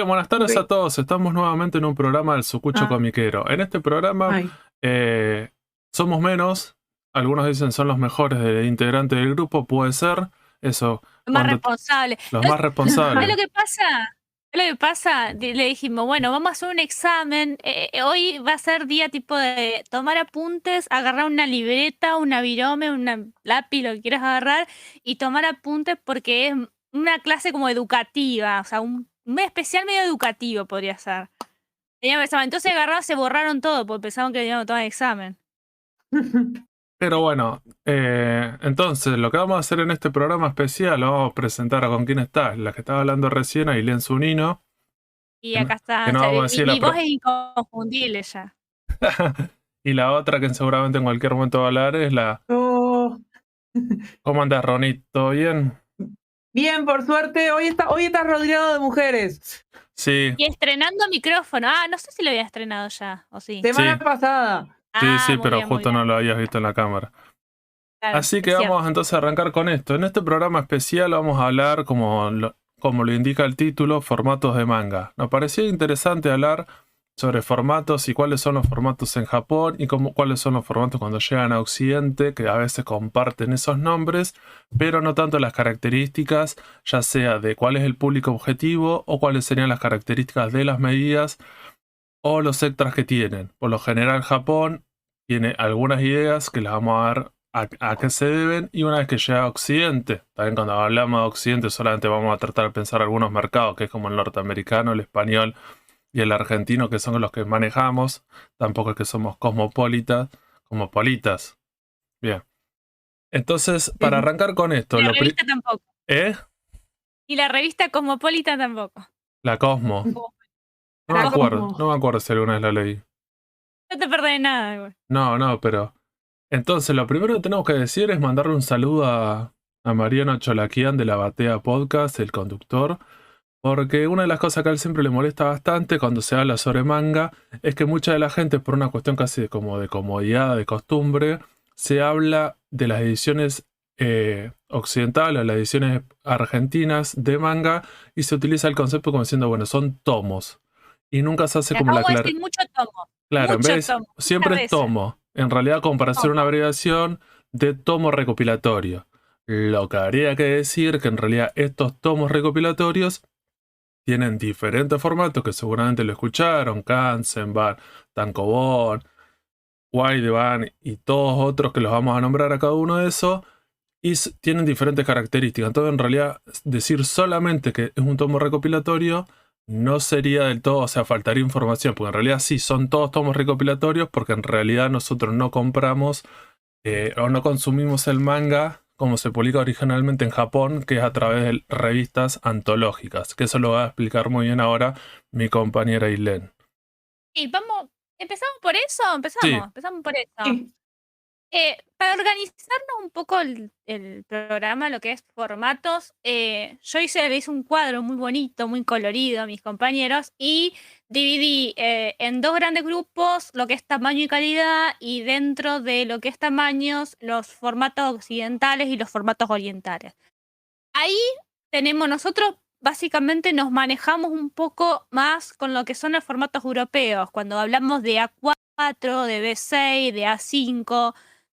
Bien, buenas tardes a Ok. todos. Estamos nuevamente en un programa del Sucucho Ah, Comiquero. En este programa ay. somos menos. Algunos dicen son los mejores integrantes del grupo. Puede ser eso. Más responsable. Los más ¿Es responsables. lo que pasa? Es lo que pasa, le dijimos, bueno, vamos a hacer un examen. Hoy va a ser día tipo de tomar apuntes, agarrar una libreta, una virome, una lápiz, lo que quieras agarrar, y tomar apuntes porque es una clase como educativa, o sea, un especial medio educativo podría ser. Teníamos examen. Entonces agarraron, se borraron todo porque pensaban que teníamos que tomar examen. Pero bueno, entonces lo que vamos a hacer en este programa especial, lo vamos a presentar a con quién está. La que estaba hablando recién, Ailén Zunino. Y acá está, Que no vamos a decir mi voz es inconfundible ya. Y la otra que seguramente en cualquier momento va a hablar es la... Oh, ¿Cómo andás, Ronit? ¿Todo bien? bien, por suerte. Hoy estás rodeado de mujeres. Sí, Y estrenando micrófono. Ah, no sé si lo había estrenado ya, o sí. Semana Sí. pasada. sí, Muy pero bien, muy justo bien. no lo habías visto en la cámara. Claro, Así que es cierto. vamos entonces a arrancar con esto. En este programa especial vamos a hablar, como lo indica el título, formatos de manga. Nos parecía interesante hablar sobre formatos y cuáles son los formatos en Japón y cuáles son los formatos cuando llegan a Occidente, que a veces comparten esos nombres, pero no tanto las características, ya sea de cuál es el público objetivo o cuáles serían las características de las medidas o los extras que tienen. Por lo general, Japón tiene algunas ideas que las vamos a ver a qué se deben, y una vez que llega a Occidente, también cuando hablamos de Occidente solamente vamos a tratar de pensar algunos mercados, que es como el norteamericano, el español y el argentino, que son los que manejamos, tampoco es que somos cosmopolitas. Bien. Entonces, para arrancar con esto, Y la revista tampoco. ¿Eh? Y la revista Cosmopolitan tampoco. La Cosmo. No me La acuerdo, Cosmo. no me acuerdo si alguna vez la leí. No te perdés nada, güey. No, pero... Entonces, lo primero que tenemos que decir es mandarle un saludo a Mariano Cholaquian de la Batea Podcast, el conductor, porque una de las cosas que a él siempre le molesta bastante cuando se habla sobre manga es que mucha de la gente, por una cuestión casi como de comodidad, de costumbre, se habla de las ediciones occidentales, las ediciones argentinas de manga, y se utiliza el concepto como diciendo, bueno, son tomos. Y nunca se hace como la Acabo de decir mucho tomo. Claro, en Mucho vez tomo. siempre es tomo. En realidad, como para hacer una abreviación de tomo recopilatorio. Lo que habría que decir que en realidad estos tomos recopilatorios tienen diferentes formatos que seguramente lo escucharon: Kanzenban, Tankobon, Wideban y todos otros que los vamos a nombrar a cada uno de esos. Y tienen diferentes características. Entonces, en realidad, decir solamente que es un tomo recopilatorio no sería del todo, o sea, faltaría información, porque en realidad sí, son todos tomos recopilatorios, porque en realidad nosotros no compramos o no consumimos el manga como se publica originalmente en Japón, que es a través de revistas antológicas, que eso lo va a explicar muy bien ahora mi compañera Ailén. Y vamos, ¿empezamos por eso? Sí. Empezamos por eso. Sí. Para organizarnos un poco el programa, lo que es formatos, yo hice un cuadro muy bonito, muy colorido a mis compañeros, y dividí en dos grandes grupos lo que es tamaño y calidad, y dentro de lo que es tamaños, los formatos occidentales y los formatos orientales. Ahí nosotros básicamente nos manejamos un poco más con lo que son los formatos europeos. Cuando hablamos de A4, de B6, de A5,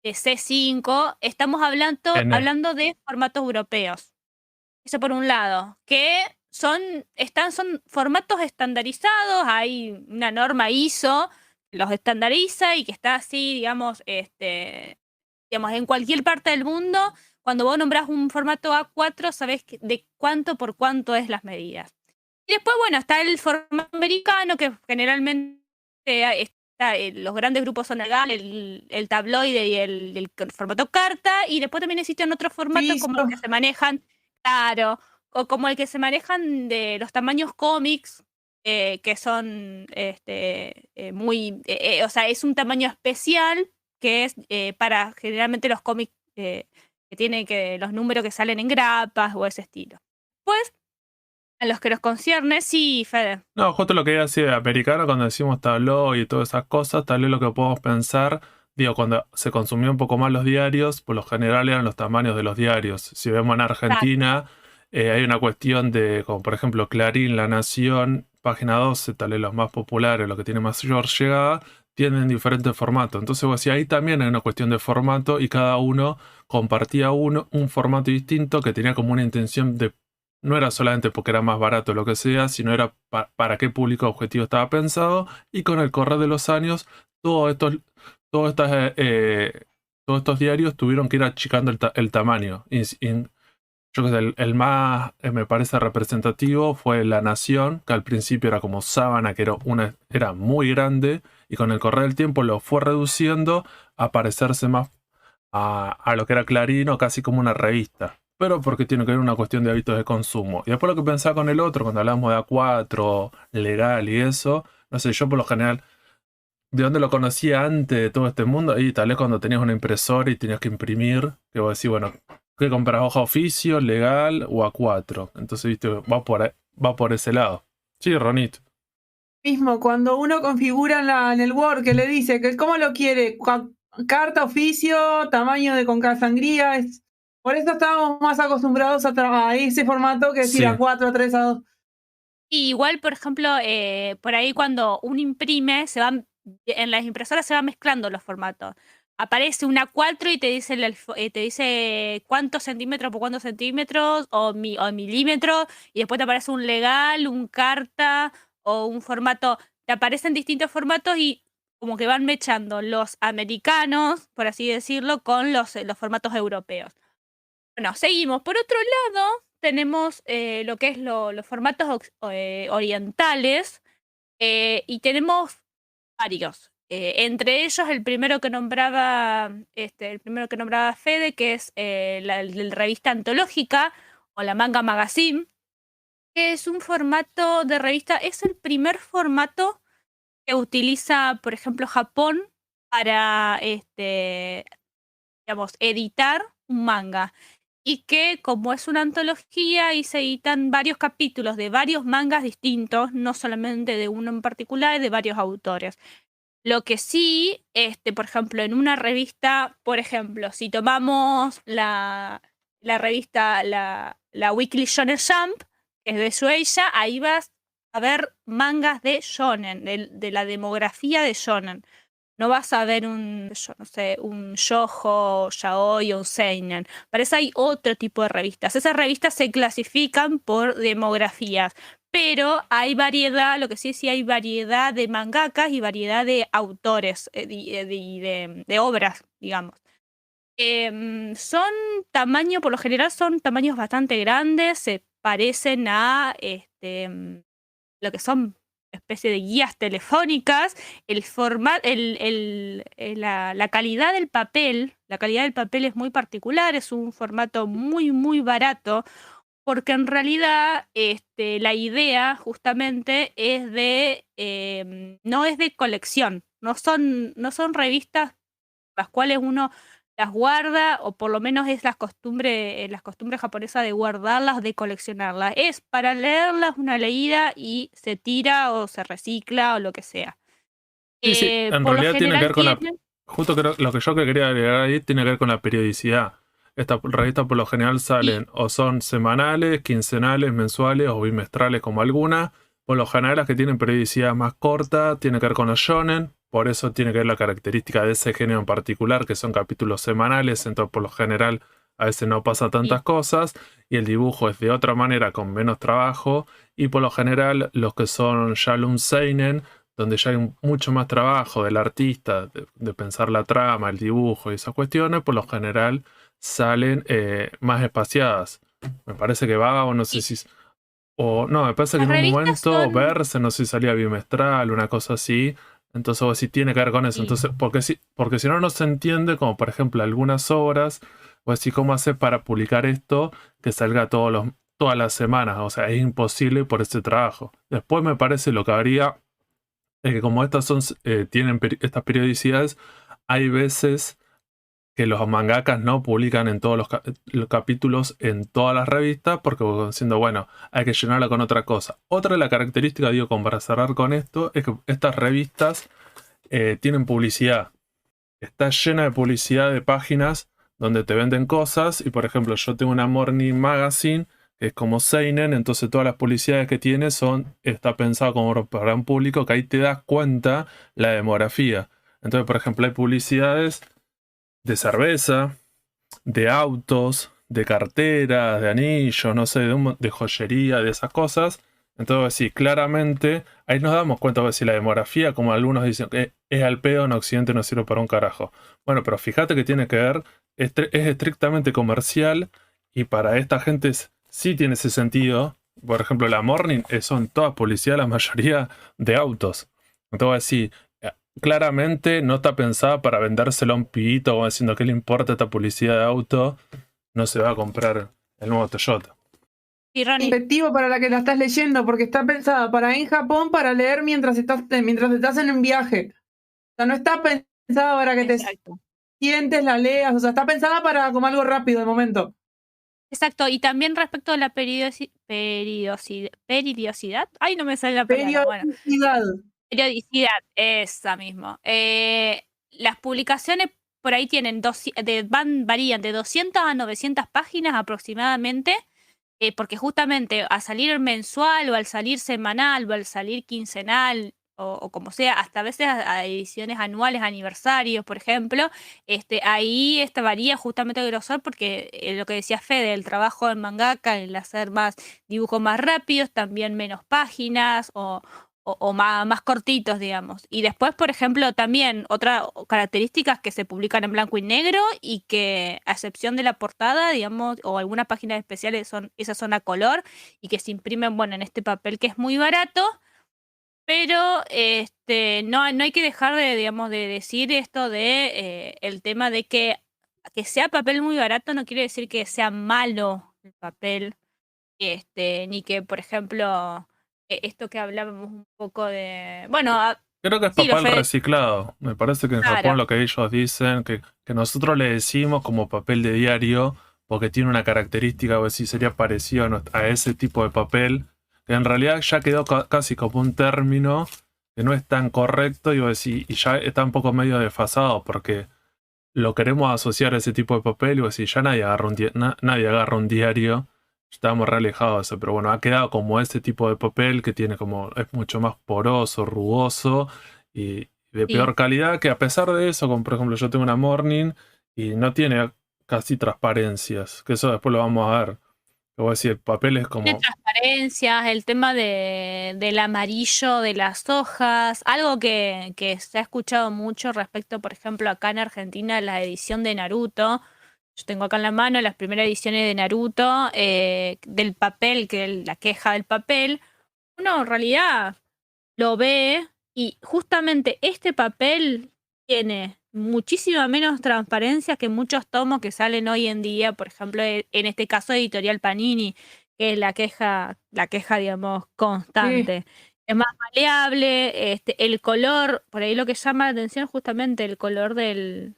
de C5, estamos hablando de formatos europeos. Eso por un lado, que son formatos estandarizados. Hay una norma ISO que los estandariza y que está así, digamos, en cualquier parte del mundo. Cuando vos nombrás un formato A4, sabés de cuánto por cuánto es las medidas. Y después, bueno, está el formato americano, que generalmente los grandes grupos son el tabloide y el formato carta, y después también existen otros formatos como los que se manejan, claro, o como el que se manejan de los tamaños cómics, que son o sea, es un tamaño especial que es para generalmente los cómics que tienen los números que salen en grapas o ese estilo. Pues, a los que nos concierne, sí, Fede. No, justo lo que iba a decir de americano, cuando decimos tabloid y todas esas cosas, tal vez lo que podemos pensar, digo, cuando se consumían un poco más los diarios, por lo general eran los tamaños de los diarios. Si vemos en Argentina, hay una cuestión de, como por ejemplo Clarín, La Nación, página 12, tal vez los más populares, los que tienen mayor llegada, tienen diferentes formatos. Entonces, vos decís, ahí también hay una cuestión de formato y cada uno compartía un formato distinto que tenía como una intención de... No era solamente porque era más barato o lo que sea, sino era para qué público objetivo estaba pensado. Y con el correr de los años, todos estos, todos estas, todos estos diarios tuvieron que ir achicando el tamaño. Yo creo que el más me parece representativo fue La Nación, que al principio era como Sábana, que era muy grande, y con el correr del tiempo lo fue reduciendo a parecerse más a lo que era Clarín o casi como una revista. Pero porque tiene que ver una cuestión de hábitos de consumo. Y después lo que pensaba con el otro, cuando hablamos de A4, legal y eso, no sé, yo por lo general, de dónde lo conocía antes de todo este mundo, y tal vez cuando tenías una impresora y tenías que imprimir, que vos decís, bueno, ¿qué compras? ¿Hoja oficio, legal o A4? Entonces, viste, va por ese lado. Sí, Ronit. Mismo, cuando uno configura en el Word, que le dice que cómo lo quiere, carta, oficio, tamaño de con cada sangría, por eso estábamos más acostumbrados a ese formato que decir Sí. A4, A3, A2. Y igual, por ejemplo, por ahí cuando uno imprime, en las impresoras se van mezclando los formatos. Aparece una 4 y te dice, te dice cuántos centímetros por cuántos centímetros o milímetros, y después te aparece un legal, un carta o un formato. Te aparecen distintos formatos y como que van mechando los americanos, por así decirlo, con los formatos europeos. Bueno, seguimos. Por otro lado, tenemos lo que es los formatos orientales y tenemos varios. Entre ellos, el primero que nombraba Fede, que es la revista antológica o la Manga Magazine, que es un formato de revista, es el primer formato que utiliza, por ejemplo, Japón para, digamos, editar un manga. Y que como es una antología y se editan varios capítulos de varios mangas distintos, no solamente de uno en particular, de varios autores. Lo que sí, por ejemplo, en una revista, por ejemplo, si tomamos la revista, la Weekly Shonen Jump, que es de Shueisha, ahí vas a ver mangas de shonen, de la demografía de shonen. No vas a ver un shoujo, yaoi o un seinen. Para eso hay otro tipo de revistas. Esas revistas se clasifican por demografías, pero hay variedad, lo que sí hay variedad de mangakas y variedad de autores de obras, digamos. Por lo general son tamaños bastante grandes, se parecen a lo que son especie de guías telefónicas. La calidad del papel, es muy particular, es un formato muy, muy barato, porque en realidad la idea justamente es no es de colección, no son revistas las cuales uno las guarda, o por lo menos es las costumbres japonesas de guardarlas, de coleccionarlas. Es para leerlas una leída y se tira o se recicla o lo que sea. Sí, en Por lo realidad tiene que ver general con justo lo que yo quería agregar ahí tiene que ver con la periodicidad. Estas revistas por lo general salen o son semanales, quincenales, mensuales o bimestrales como algunas. Por lo general las que tienen periodicidad más corta tiene que ver con los shonen. Por eso tiene que ver la característica de ese género en particular, que son capítulos semanales. Entonces por lo general a veces no pasa tantas cosas. Y el dibujo es de otra manera, con menos trabajo. Y por lo general los que son Shalom Seinen, donde ya hay mucho más trabajo del artista, de pensar la trama, el dibujo y esas cuestiones, por lo general salen más espaciadas. Me parece que va, o no sé si... O no, me parece que en un momento Verse, no sé si salía bimestral, una cosa así. Entonces, vos sí tiene que ver con eso. Sí. Entonces, porque si no se entiende, como por ejemplo algunas obras, o así cómo hacer para publicar esto, que salga todas las semanas. O sea, es imposible por ese trabajo. Después me parece lo que habría es que como estas tienen estas periodicidades, hay veces que los mangakas no publican en todos los capítulos en todas las revistas porque diciendo, bueno, hay que llenarla con otra cosa. Otra de las características, digo, como para cerrar con esto, es que estas revistas tienen publicidad. Está llena de publicidad de páginas donde te venden cosas y, por ejemplo, yo tengo una Morning Magazine que es como seinen, entonces todas las publicidades que tiene está pensado como para un público que ahí te das cuenta la demografía. Entonces, por ejemplo, hay publicidades de cerveza, de autos, de carteras, de anillos, no sé, de joyería, de esas cosas. Entonces, sí, claramente, ahí nos damos cuenta de si la demografía, como algunos dicen, que es al pedo, en Occidente no sirve para un carajo. Bueno, pero fíjate que tiene que ver, es estrictamente comercial y para esta gente sí tiene ese sentido. Por ejemplo, la Morning son todas publicidad, la mayoría de autos. Entonces, sí, claramente no está pensada para vendérselo a un pibito o diciendo que le importa esta publicidad de auto, no se va a comprar el nuevo Toyota. Y Ronnie, Efectivo para la que la estás leyendo, porque está pensada para en Japón para leer mientras estás en un viaje. O sea, no está pensada para que te exacto. sientes, la leas. O sea, está pensada para como algo rápido de momento. Exacto, y también respecto a la periodicidad. Ay, no me sale la palabra. Bueno, Periodicidad. periodicidad, esa mismo. Las publicaciones por ahí tienen varían de 200 a 900 páginas aproximadamente, porque justamente al salir mensual o al salir semanal o al salir quincenal o como sea, hasta a veces a ediciones anuales, aniversarios, por ejemplo, ahí varía justamente el grosor porque lo que decía Fede, el trabajo en mangaka, el hacer más dibujos más rápidos, también menos páginas o más cortitos, digamos. Y después, por ejemplo, también otras características que se publican en blanco y negro y que, a excepción de la portada, digamos, o algunas páginas especiales, esas son a color y que se imprimen, bueno, en este papel que es muy barato. Pero no hay que dejar de, digamos, de decir esto de el tema de que sea papel muy barato no quiere decir que sea malo el papel, ni que, por ejemplo, esto que hablábamos un poco de, bueno, Creo que es sí, papel reciclado. Me parece que en claro, Japón lo que ellos dicen, que nosotros le decimos como papel de diario, porque tiene una característica, o si sería parecido a ese tipo de papel, que en realidad ya quedó casi como un término que no es tan correcto, y ya está un poco medio desfasado, porque lo queremos asociar a ese tipo de papel, y ya nadie agarra nadie agarra un diario. Estábamos re alejados de eso, pero bueno, ha quedado como ese tipo de papel que tiene es mucho más poroso, rugoso y de sí. peor calidad, que a pesar de eso, como por ejemplo yo tengo una Morning y no tiene casi transparencias, que eso después lo vamos a ver. Te voy a decir, el papel es Tiene como... transparencias, el tema del amarillo de las hojas, algo que se ha escuchado mucho respecto, por ejemplo, acá en Argentina, la edición de Naruto. Yo tengo acá en la mano las primeras ediciones de Naruto, del papel, la queja del papel. Uno en realidad lo ve y justamente este papel tiene muchísima menos transparencia que muchos tomos que salen hoy en día, por ejemplo, en este caso Editorial Panini, que es la queja, digamos, constante. Es más maleable, el color, por ahí lo que llama la atención es justamente el color del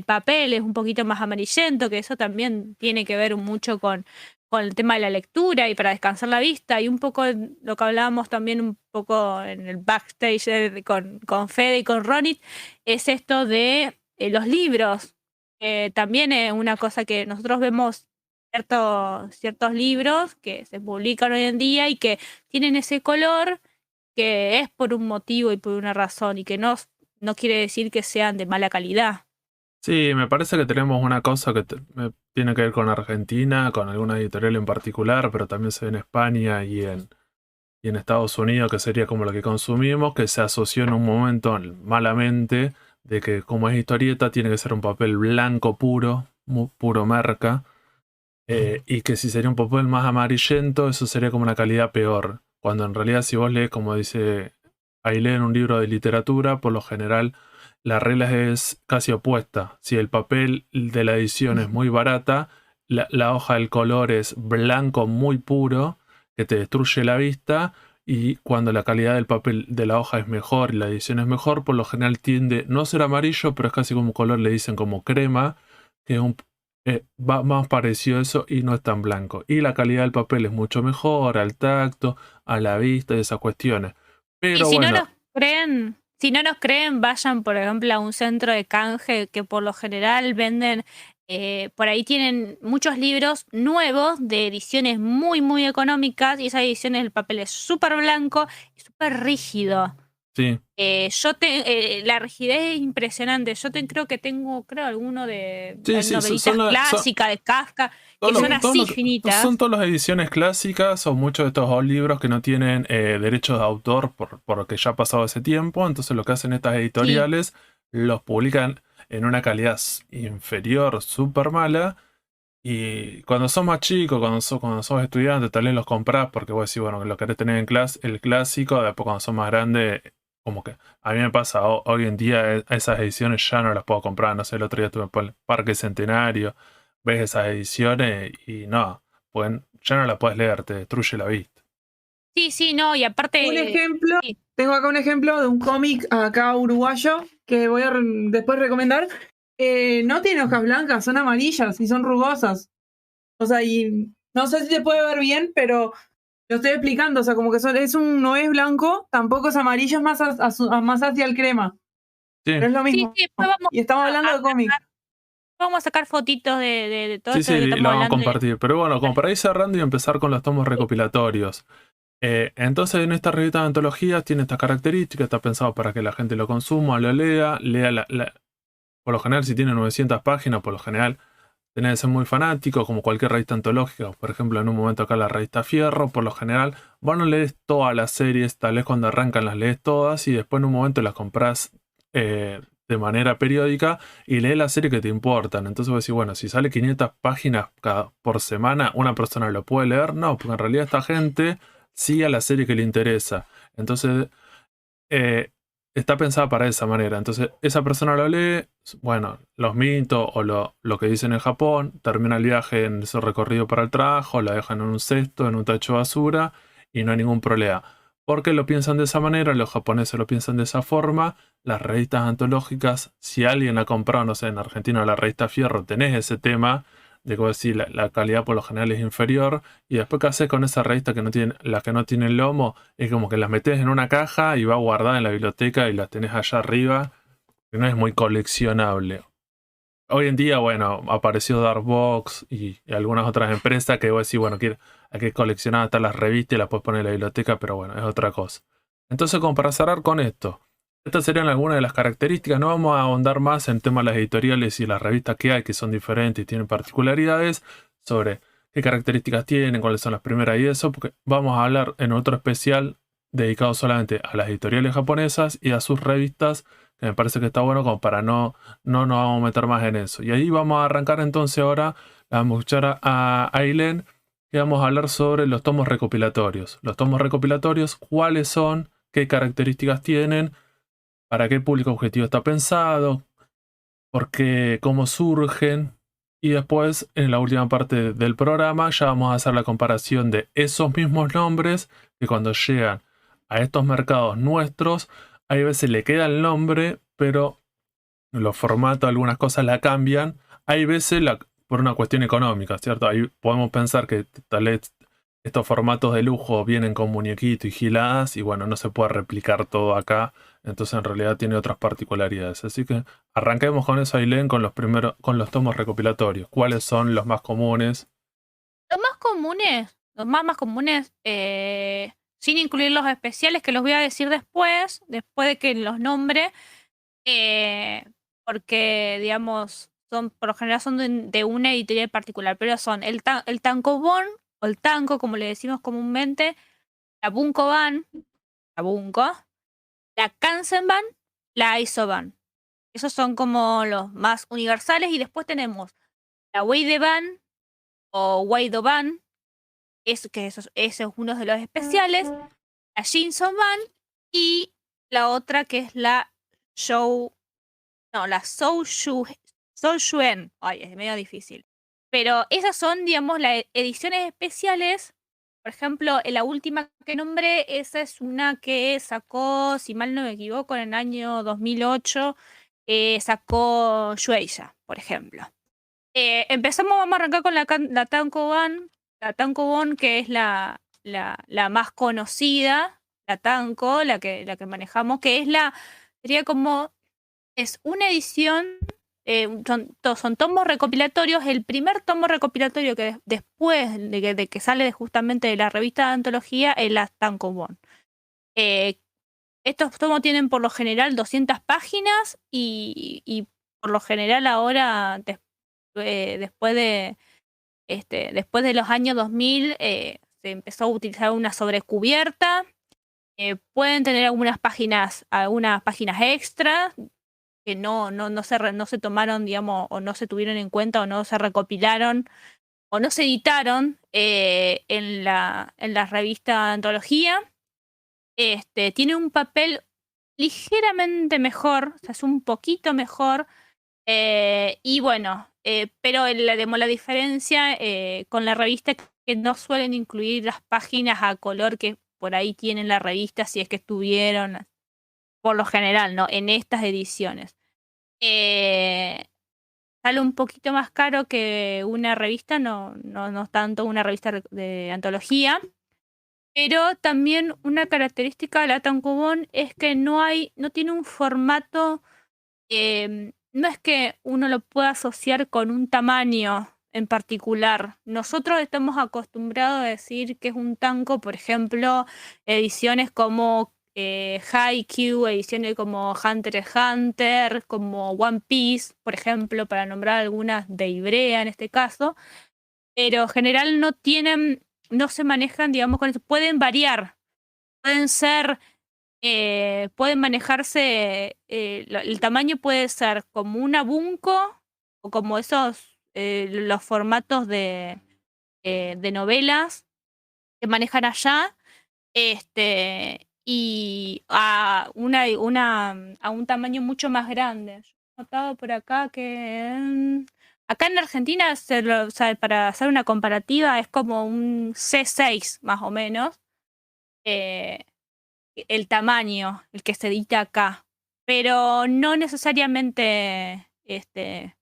papel, es un poquito más amarillento, que eso también tiene que ver mucho con el tema de la lectura y para descansar la vista, y un poco lo que hablábamos también un poco en el backstage con Fede y con Ronit, es esto de los libros. También es una cosa que nosotros vemos ciertos libros que se publican hoy en día y que tienen ese color que es por un motivo y por una razón y que no quiere decir que sean de mala calidad. Sí, me parece que tenemos una cosa que tiene que ver con Argentina, con alguna editorial en particular, pero también se ve en España y en Estados Unidos, que sería como lo que consumimos, que se asoció en un momento malamente de que como es historieta tiene que ser un papel blanco puro, puro merca, y que si sería un papel más amarillento, eso sería como una calidad peor. Cuando en realidad si vos lees, como dice Ailén, un libro de literatura, por lo general la regla es casi opuesta. Si el papel de la edición es muy barata, la hoja del color es blanco muy puro, que te destruye la vista, y cuando la calidad del papel de la hoja es mejor y la edición es mejor, por lo general tiende no a ser amarillo, pero es casi como un color, le dicen como crema, que es va más parecido a eso y no es tan blanco. Y la calidad del papel es mucho mejor al tacto, a la vista y esas cuestiones. Pero y si bueno, no nos creen, vayan, por ejemplo, a un centro de canje que por lo general venden Por ahí tienen muchos libros nuevos de ediciones muy, muy económicas y esas ediciones el papel es súper blanco y súper rígido. Sí. La rigidez es impresionante. Creo que tengo alguno de Sí, las sí, novelitas clásicas de Kafka, que son así finitas. Son todas las ediciones clásicas o muchos de estos libros que no tienen derechos de autor porque ya ha pasado ese tiempo. Entonces lo que hacen estas editoriales los publican en una calidad inferior, súper mala. Y cuando sos más chico, cuando sos estudiante, tal vez los comprás porque vos decís, bueno, lo querés tener en el clásico. Después cuando sos más grande, como que a mí me pasa hoy en día esas ediciones ya no las puedo comprar. No sé, el otro día estuve por el Parque Centenario, ves esas ediciones y no, pues ya no las puedes leer, te destruye la vista. Sí, no, y aparte... Un ejemplo, tengo acá un ejemplo de un cómic acá uruguayo que voy a después recomendar. No tiene hojas blancas, son amarillas y son rugosas. O sea, y no sé si se puede ver bien, pero lo estoy explicando. O sea, como que no es blanco, tampoco es amarillo, es más hacia el crema. Sí. Pero es lo mismo. Sí, y estamos hablando de cómic. Vamos a sacar fotitos de todo esto Sí, que y estamos lo vamos a hablando. compartir. Pero bueno, como para ir cerrando y empezar con los tomos recopilatorios. Entonces en esta revista de antologías tiene estas características, está pensado para que la gente lo consuma, lo lea por lo general si tiene 900 páginas, por lo general tenés que ser muy fanático, como cualquier revista antológica, por ejemplo en un momento acá la revista Fierro, por lo general vos no lees todas las series, tal vez cuando arrancan las lees todas y después en un momento las compras de manera periódica y lees la serie que te importan. Entonces vos decís, bueno, si sale 500 páginas por semana, ¿una persona lo puede leer? No, porque en realidad esta gente sigue a la serie que le interesa. Entonces, está pensada para esa manera. Entonces, esa persona lo lee, bueno, los mitos o lo que dicen en Japón, termina el viaje en su recorrido para el trabajo, la dejan en un cesto, en un tacho de basura y no hay ningún problema. Porque lo piensan de esa manera, los japoneses lo piensan de esa forma, las revistas antológicas, si alguien ha comprado, no sé, en Argentina la revista Fierro, tenés ese tema de que decir la calidad por lo general es inferior, y después qué haces con esa revista que no tiene, las que no tienen lomo, es como que las metes en una caja y va guardada en la biblioteca y las tenés allá arriba, que no es muy coleccionable. Hoy en día, bueno, apareció Darkbox y algunas otras empresas que vos decís, bueno, hay que coleccionar hasta las revistas y las puedes poner en la biblioteca, pero bueno, es otra cosa. Entonces, como para cerrar con esto, estas serían algunas de las características. No vamos a ahondar más en temas de las editoriales y las revistas que hay, que son diferentes y tienen particularidades, sobre qué características tienen, cuáles son las primeras y eso, porque vamos a hablar en otro especial dedicado solamente a las editoriales japonesas y a sus revistas, que me parece que está bueno como para no nos vamos a meter más en eso. Y ahí vamos a arrancar entonces ahora, la vamos a escuchar a Ailén, que vamos a hablar sobre los tomos recopilatorios. Los tomos recopilatorios, cuáles son, qué características tienen, para qué público objetivo está pensado, por qué, cómo surgen. Y después, en la última parte del programa, ya vamos a hacer la comparación de esos mismos nombres que cuando llegan a estos mercados nuestros, hay veces le queda el nombre, pero los formatos, algunas cosas la cambian. Hay veces por una cuestión económica, ¿cierto? Ahí podemos pensar que tal vez estos formatos de lujo vienen con muñequito y giladas y bueno, no se puede replicar todo acá. Entonces en realidad tiene otras particularidades. Así que arranquemos con eso, Ailén, con con los tomos recopilatorios. ¿Cuáles son los más comunes? Los más comunes, sin incluir los especiales que los voy a decir después de que los nombre, porque digamos, por lo general son de una editorial particular, pero son el tankobon, o el tanko, como le decimos comúnmente, la bunkoban, la bunko, la kansenban, la isoban. Esos son como los más universales. Y después tenemos la weideban o weidoban, ese es uno de los especiales, la shinsoban y la otra que es la Soujuen. Ay, es medio difícil. Pero esas son, digamos, las ediciones especiales. Por ejemplo, en la última que nombré, esa es una que sacó, si mal no me equivoco, en el año 2008, sacó Shueisha, por ejemplo. Vamos a arrancar con la Tankobon. La Tankobon, que es la más conocida, la Tanko, la que manejamos, que sería como, es una edición son tomos recopilatorios. El primer tomo recopilatorio que después de que sale justamente de la revista de antología es la Tankobon. Estos tomos tienen por lo general 200 páginas y por lo general ahora, después de los años 2000, se empezó a utilizar una sobrecubierta. Pueden tener algunas páginas extra que no se tomaron, digamos, o no se tuvieron en cuenta, o no se recopilaron, o no se editaron en la revista de antología. Tiene un papel ligeramente mejor, o sea, es un poquito mejor. Y bueno, pero la diferencia con la revista es que no suelen incluir las páginas a color que por ahí tienen la revista, si es que estuvieron, por lo general, ¿no? En estas ediciones. Sale un poquito más caro que una revista, no tanto una revista de antología. Pero también una característica de la Tankobon es que no tiene un formato, no es que uno lo pueda asociar con un tamaño en particular. Nosotros estamos acostumbrados a decir que es un tanco, por ejemplo, ediciones como Haikyuu, ediciones como Hunter x Hunter, como One Piece, por ejemplo, para nombrar algunas de Ibrea en este caso, pero en general no se manejan, digamos, con eso. Pueden variar, pueden manejarse, el tamaño puede ser como una Bunko o como esos, los formatos de novelas que manejan allá, y a un tamaño mucho más grande. Yo he notado por acá que acá en Argentina, o sea, para hacer una comparativa, es como un C6 más o menos, el tamaño, el que se edita acá, pero no necesariamente se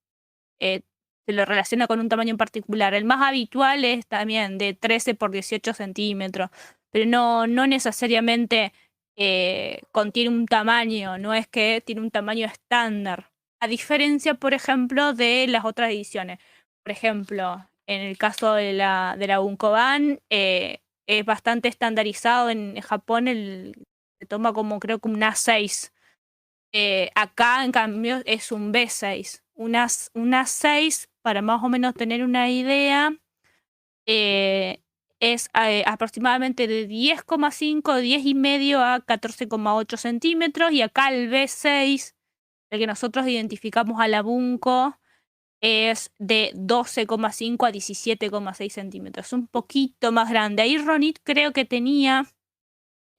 lo relaciona con un tamaño en particular. El más habitual es también de 13 por 18 centímetros, pero no necesariamente contiene un tamaño, no es que tiene un tamaño estándar. A diferencia, por ejemplo, de las otras ediciones. Por ejemplo, en el caso de la Bunkoban, es bastante estandarizado. En Japón se toma como, creo que un A6. Acá, en cambio, es un B6. Un A6, para más o menos tener una idea, es aproximadamente de 10,5, 10,5 a 14,8 centímetros. Y acá el B6, el que nosotros identificamos a la Bunko, es de 12,5 a 17,6 centímetros. Es un poquito más grande. Ahí Ronit creo que tenía,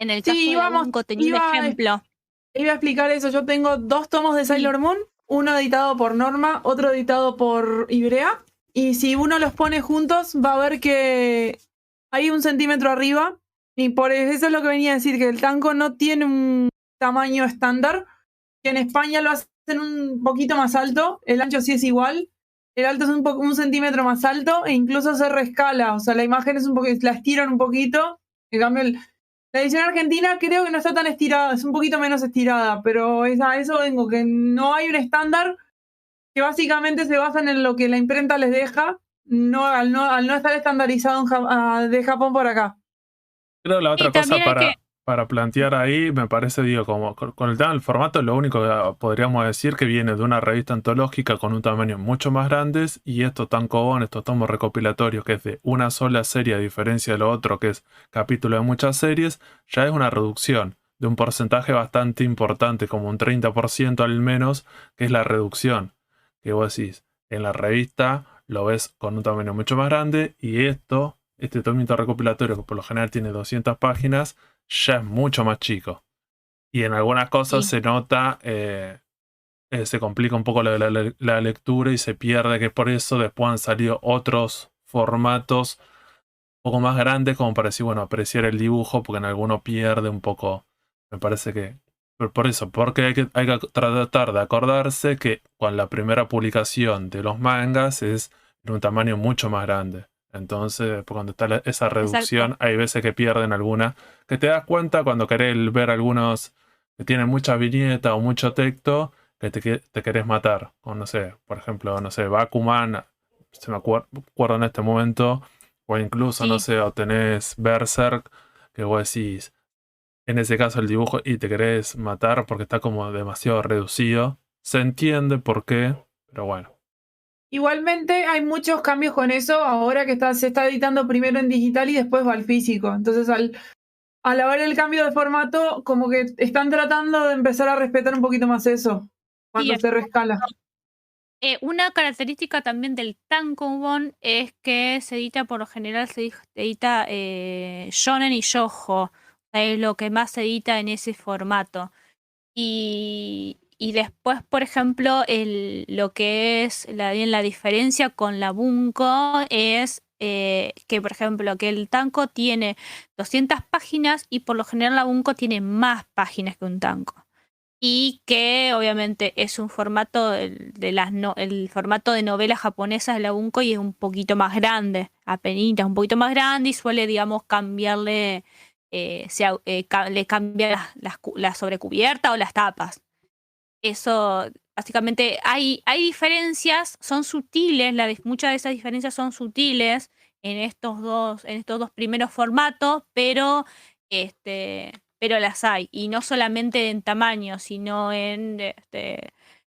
en el caso de la Bunko, tenía un ejemplo. Iba a explicar eso. Yo tengo 2 tomos de Sailor Moon, uno editado por Norma, otro editado por Ibrea. Y si uno los pone juntos, va a ver que hay 1 centímetro arriba. Y por eso es lo que venía a decir, que el tanco no tiene un tamaño estándar, que en España lo hacen un poquito más alto, el ancho sí es igual, el alto es un centímetro más alto e incluso se rescala, o sea, la imagen es la estiran un poquito. En cambio, la edición argentina creo que no está tan estirada, es un poquito menos estirada, pero a eso vengo, que no hay un estándar, que básicamente se basan en lo que la imprenta les deja, al no estar estandarizado de Japón por acá. Creo la otra cosa para plantear ahí, me parece, digo, como con el tema del formato, lo único que podríamos decir que viene de una revista antológica con un tamaño mucho más grande, y estos tankobon, estos tomos recopilatorios, que es de una sola serie, a diferencia de lo otro, que es capítulo de muchas series, ya es una reducción de un porcentaje bastante importante, como un 30% al menos, que es la reducción. Que vos decís, en la revista lo ves con un tamaño mucho más grande, y este tomito recopilatorio, que por lo general tiene 200 páginas, ya es mucho más chico. Y en algunas cosas se nota, se complica un poco la lectura y se pierde, que por eso después han salido otros formatos un poco más grandes, como para decir, bueno, apreciar el dibujo, porque en alguno pierde un poco. Me parece que por eso, porque hay que tratar de acordarse que con la primera publicación de los mangas es de un tamaño mucho más grande. Entonces, cuando está esa reducción, hay veces que pierden alguna, que te das cuenta cuando querés ver algunos que tienen mucha viñeta o mucho texto, que te querés matar. O no sé, por ejemplo, no sé, Bakuman, se me acuerdo en este momento, o incluso, no Sí. sé, o tenés Berserk, que vos decís, en ese caso el dibujo, y te querés matar porque está como demasiado reducido. Se entiende por qué, pero bueno. Igualmente hay muchos cambios con eso ahora que se está editando primero en digital y después va al físico. Entonces al haber el cambio de formato, como que están tratando de empezar a respetar un poquito más eso cuando Sí, se rescala. una característica también del tankobon es que se edita, por lo general, se edita shonen y shoujo. Es lo que más se edita en ese formato. Y después, por ejemplo, lo que es la diferencia con la Bunko es que, por ejemplo, que el tanco tiene 200 páginas y por lo general la Bunko tiene más páginas que un tanco. Y que obviamente es un formato el formato de novela japonesa de la Bunko y es un poquito más grande, apenitas, un poquito más grande y suele, digamos, cambiarle, le cambia la sobrecubierta o las tapas. Eso, básicamente, hay diferencias, son sutiles, muchas de esas diferencias son sutiles en estos dos primeros formatos, pero las hay. Y no solamente en tamaño, sino en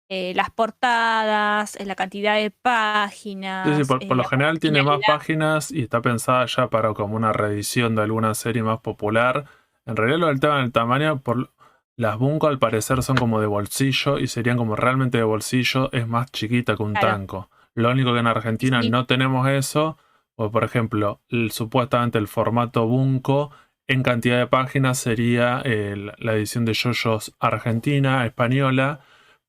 las portadas, en la cantidad de Sí, páginas, por lo la general tiene más originalidad. páginas y está pensada ya para como una reedición de alguna serie más popular. En realidad lo del tema del tamaño, las Bunko al parecer son como de bolsillo y serían como realmente de bolsillo, es más chiquita que un Claro, tanco. Lo único que en sí, Argentina sí, no tenemos eso, o por ejemplo, supuestamente el formato Bunko en cantidad de páginas sería la edición de JoJo's Argentina, española,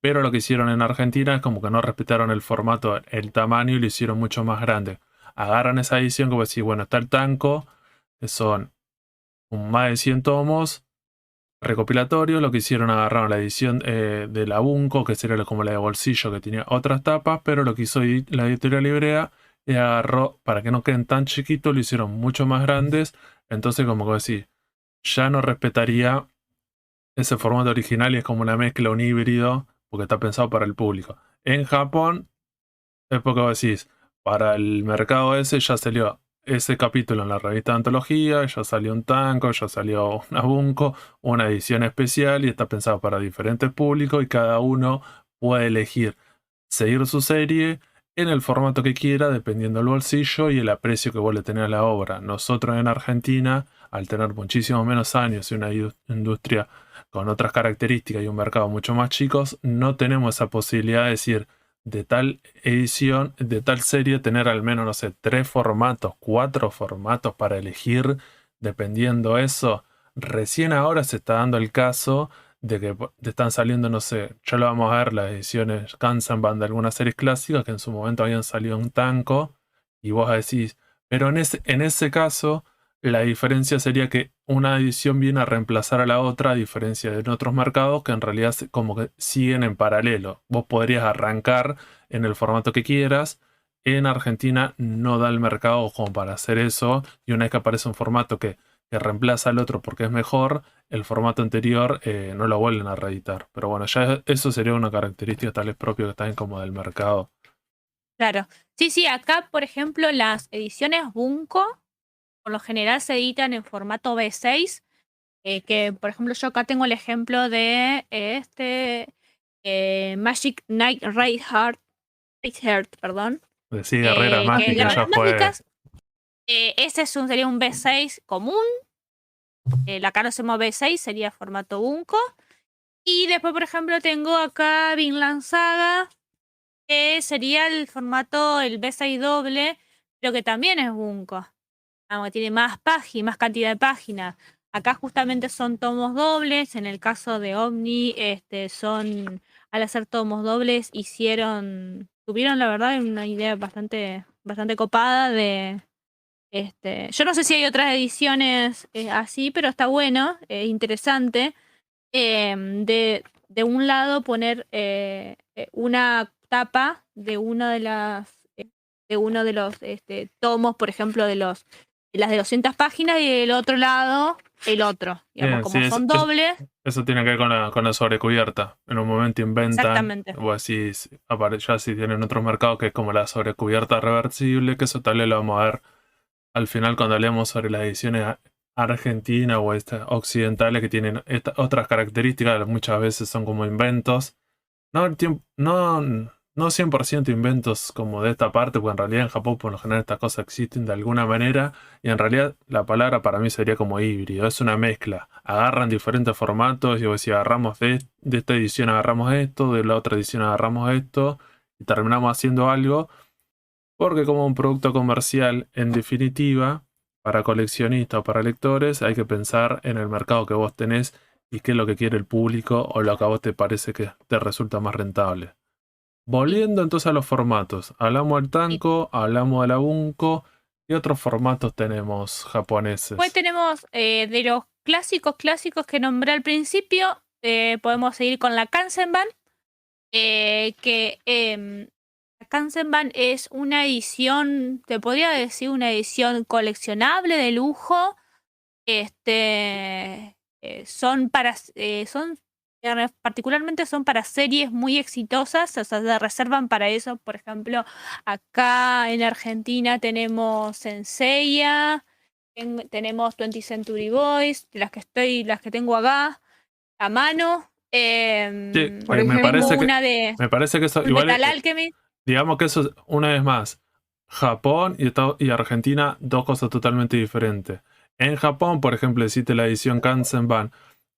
pero lo que hicieron en Argentina es como que no respetaron el formato, el tamaño y lo hicieron mucho más grande. Agarran esa edición como decir, bueno, está el tanco, que son más de 100 tomos, recopilatorio. Lo que hicieron, agarraron la edición de la Bunko, que sería como la de bolsillo, que tenía otras tapas, pero lo que hizo la editorial Librea agarró, para que no queden tan chiquitos, lo hicieron mucho más grandes. Entonces, como que decir, ya no respetaría ese formato original y es como una mezcla, un híbrido, porque está pensado para el público. En Japón, es porque vos decís, para el mercado ese ya salió ese capítulo en la revista de antología, ya salió un tanco, ya salió una Bunko, una edición especial y está pensado para diferentes públicos y cada uno puede elegir seguir su serie en el formato que quiera, dependiendo del bolsillo y el aprecio que vos le tenés a la obra. Nosotros en Argentina, al tener muchísimos menos años y una industria con otras características y un mercado mucho más chicos, no tenemos esa posibilidad de decir de tal edición, de tal serie, tener al menos, no sé, 3 formatos, 4 formatos para elegir, dependiendo eso. Recién ahora se está dando el caso de que te están saliendo, no sé, ya lo vamos a ver, las ediciones Kansenban de algunas series clásicas que en su momento habían salido en tanco, y vos decís, pero en ese caso, la diferencia sería que una edición viene a reemplazar a la otra, a diferencia de en otros mercados que en realidad como que siguen en paralelo. Vos podrías arrancar en el formato que quieras. En Argentina no da el mercado como para hacer eso, y una vez que aparece un formato que reemplaza al otro porque es mejor, el formato anterior no lo vuelven a reeditar. Pero bueno, ya eso sería una característica tal vez propio que está como del mercado. claro. Sí, sí, acá, por ejemplo, las ediciones Bunko por lo general se editan en formato B6, que por ejemplo yo acá tengo el ejemplo de Magic Knight Reinhardt, perdón, Sí, Guerreras que Mágicas ya Guerreras fue. Mágicas, ese sería un B6 común, acá lo hacemos B6, sería formato Bunko, y después por ejemplo tengo acá Vinland Saga, que sería el formato, el B6 doble, pero que también es Bunko. Que tiene más páginas, más cantidad de páginas. Acá justamente son tomos dobles. En el caso de Omni, al hacer tomos dobles, tuvieron la verdad una idea bastante copada yo no sé si hay otras ediciones así, pero está bueno, interesante. De un lado poner una tapa de de uno de los tomos, por ejemplo, de las de 200 páginas y del otro lado el otro. Digamos, Bien, como sí, son dobles, eso tiene que ver con la sobrecubierta. En un momento inventan, exactamente. o así, ya si tienen otros mercados que es como la sobrecubierta reversible, que eso tal vez lo vamos a ver al final cuando hablemos sobre las ediciones argentinas o occidentales que tienen otras características, muchas veces son como inventos. No 100% inventos como de esta parte, porque en realidad en Japón por lo general estas cosas existen de alguna manera, y en realidad la palabra para mí sería como híbrido, es una mezcla. Agarran diferentes formatos, y si agarramos de esta edición agarramos esto, de la otra edición agarramos esto, y terminamos haciendo algo, porque como un producto comercial, en definitiva, para coleccionistas o para lectores, hay que pensar en el mercado que vos tenés y qué es lo que quiere el público o lo que a vos te parece que te resulta más rentable. Volviendo entonces a los formatos. Hablamos del Tanko, hablamos del Abunko. ¿Qué otros formatos tenemos Después japoneses? tenemos de los clásicos que nombré al principio, podemos seguir con la Kansenban, que la Kansenban es una edición, te podría decir una edición coleccionable de lujo. Son particularmente son para series muy exitosas, o sea, se reservan para eso. Por ejemplo, acá en Argentina tenemos Senseiya, tenemos 20th Century Boys, las que tengo acá a mano. Sí, Por me ejemplo, Tengo parece que, una de me parece que eso, Full igual, Metal Alchemist. digamos que eso es, una vez más, Japón y Argentina, dos cosas totalmente diferentes. En Japón, por ejemplo, existe la edición Kansenban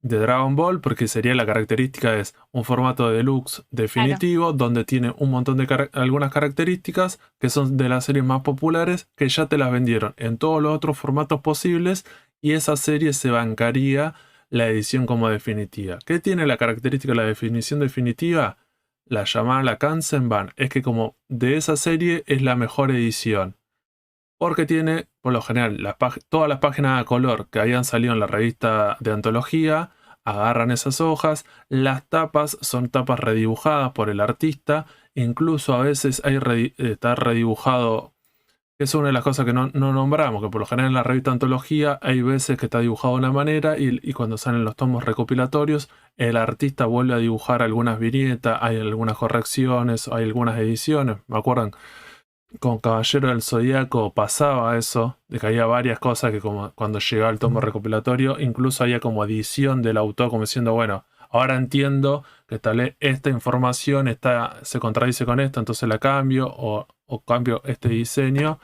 de Dragon Ball, porque sería la característica es un formato deluxe definitivo, donde tiene un montón de algunas características que son de las series más populares, que ya te las vendieron en todos los otros formatos posibles, y esa serie se bancaría la edición como definitiva. ¿Qué tiene la característica de la definición definitiva? La llamada la Kansenban es que como de esa serie es la mejor edición. Porque tiene, por lo general, todas las páginas a color que hayan salido en la revista de antología, agarran esas hojas, las tapas son tapas redibujadas por el artista, incluso a veces está redibujado, que es una de las cosas que no nombramos, que por lo general en la revista antología hay veces que está dibujado de una manera y cuando salen los tomos recopilatorios, el artista vuelve a dibujar algunas viñetas, hay algunas correcciones, hay algunas ediciones, ¿me acuerdan? Con Caballero del Zodíaco pasaba eso, de que había varias cosas que como cuando llegaba el tomo recopilatorio, incluso había como edición del autor, como diciendo, bueno, ahora entiendo que tal vez esta información se contradice con esto, entonces la cambio o cambio este diseño.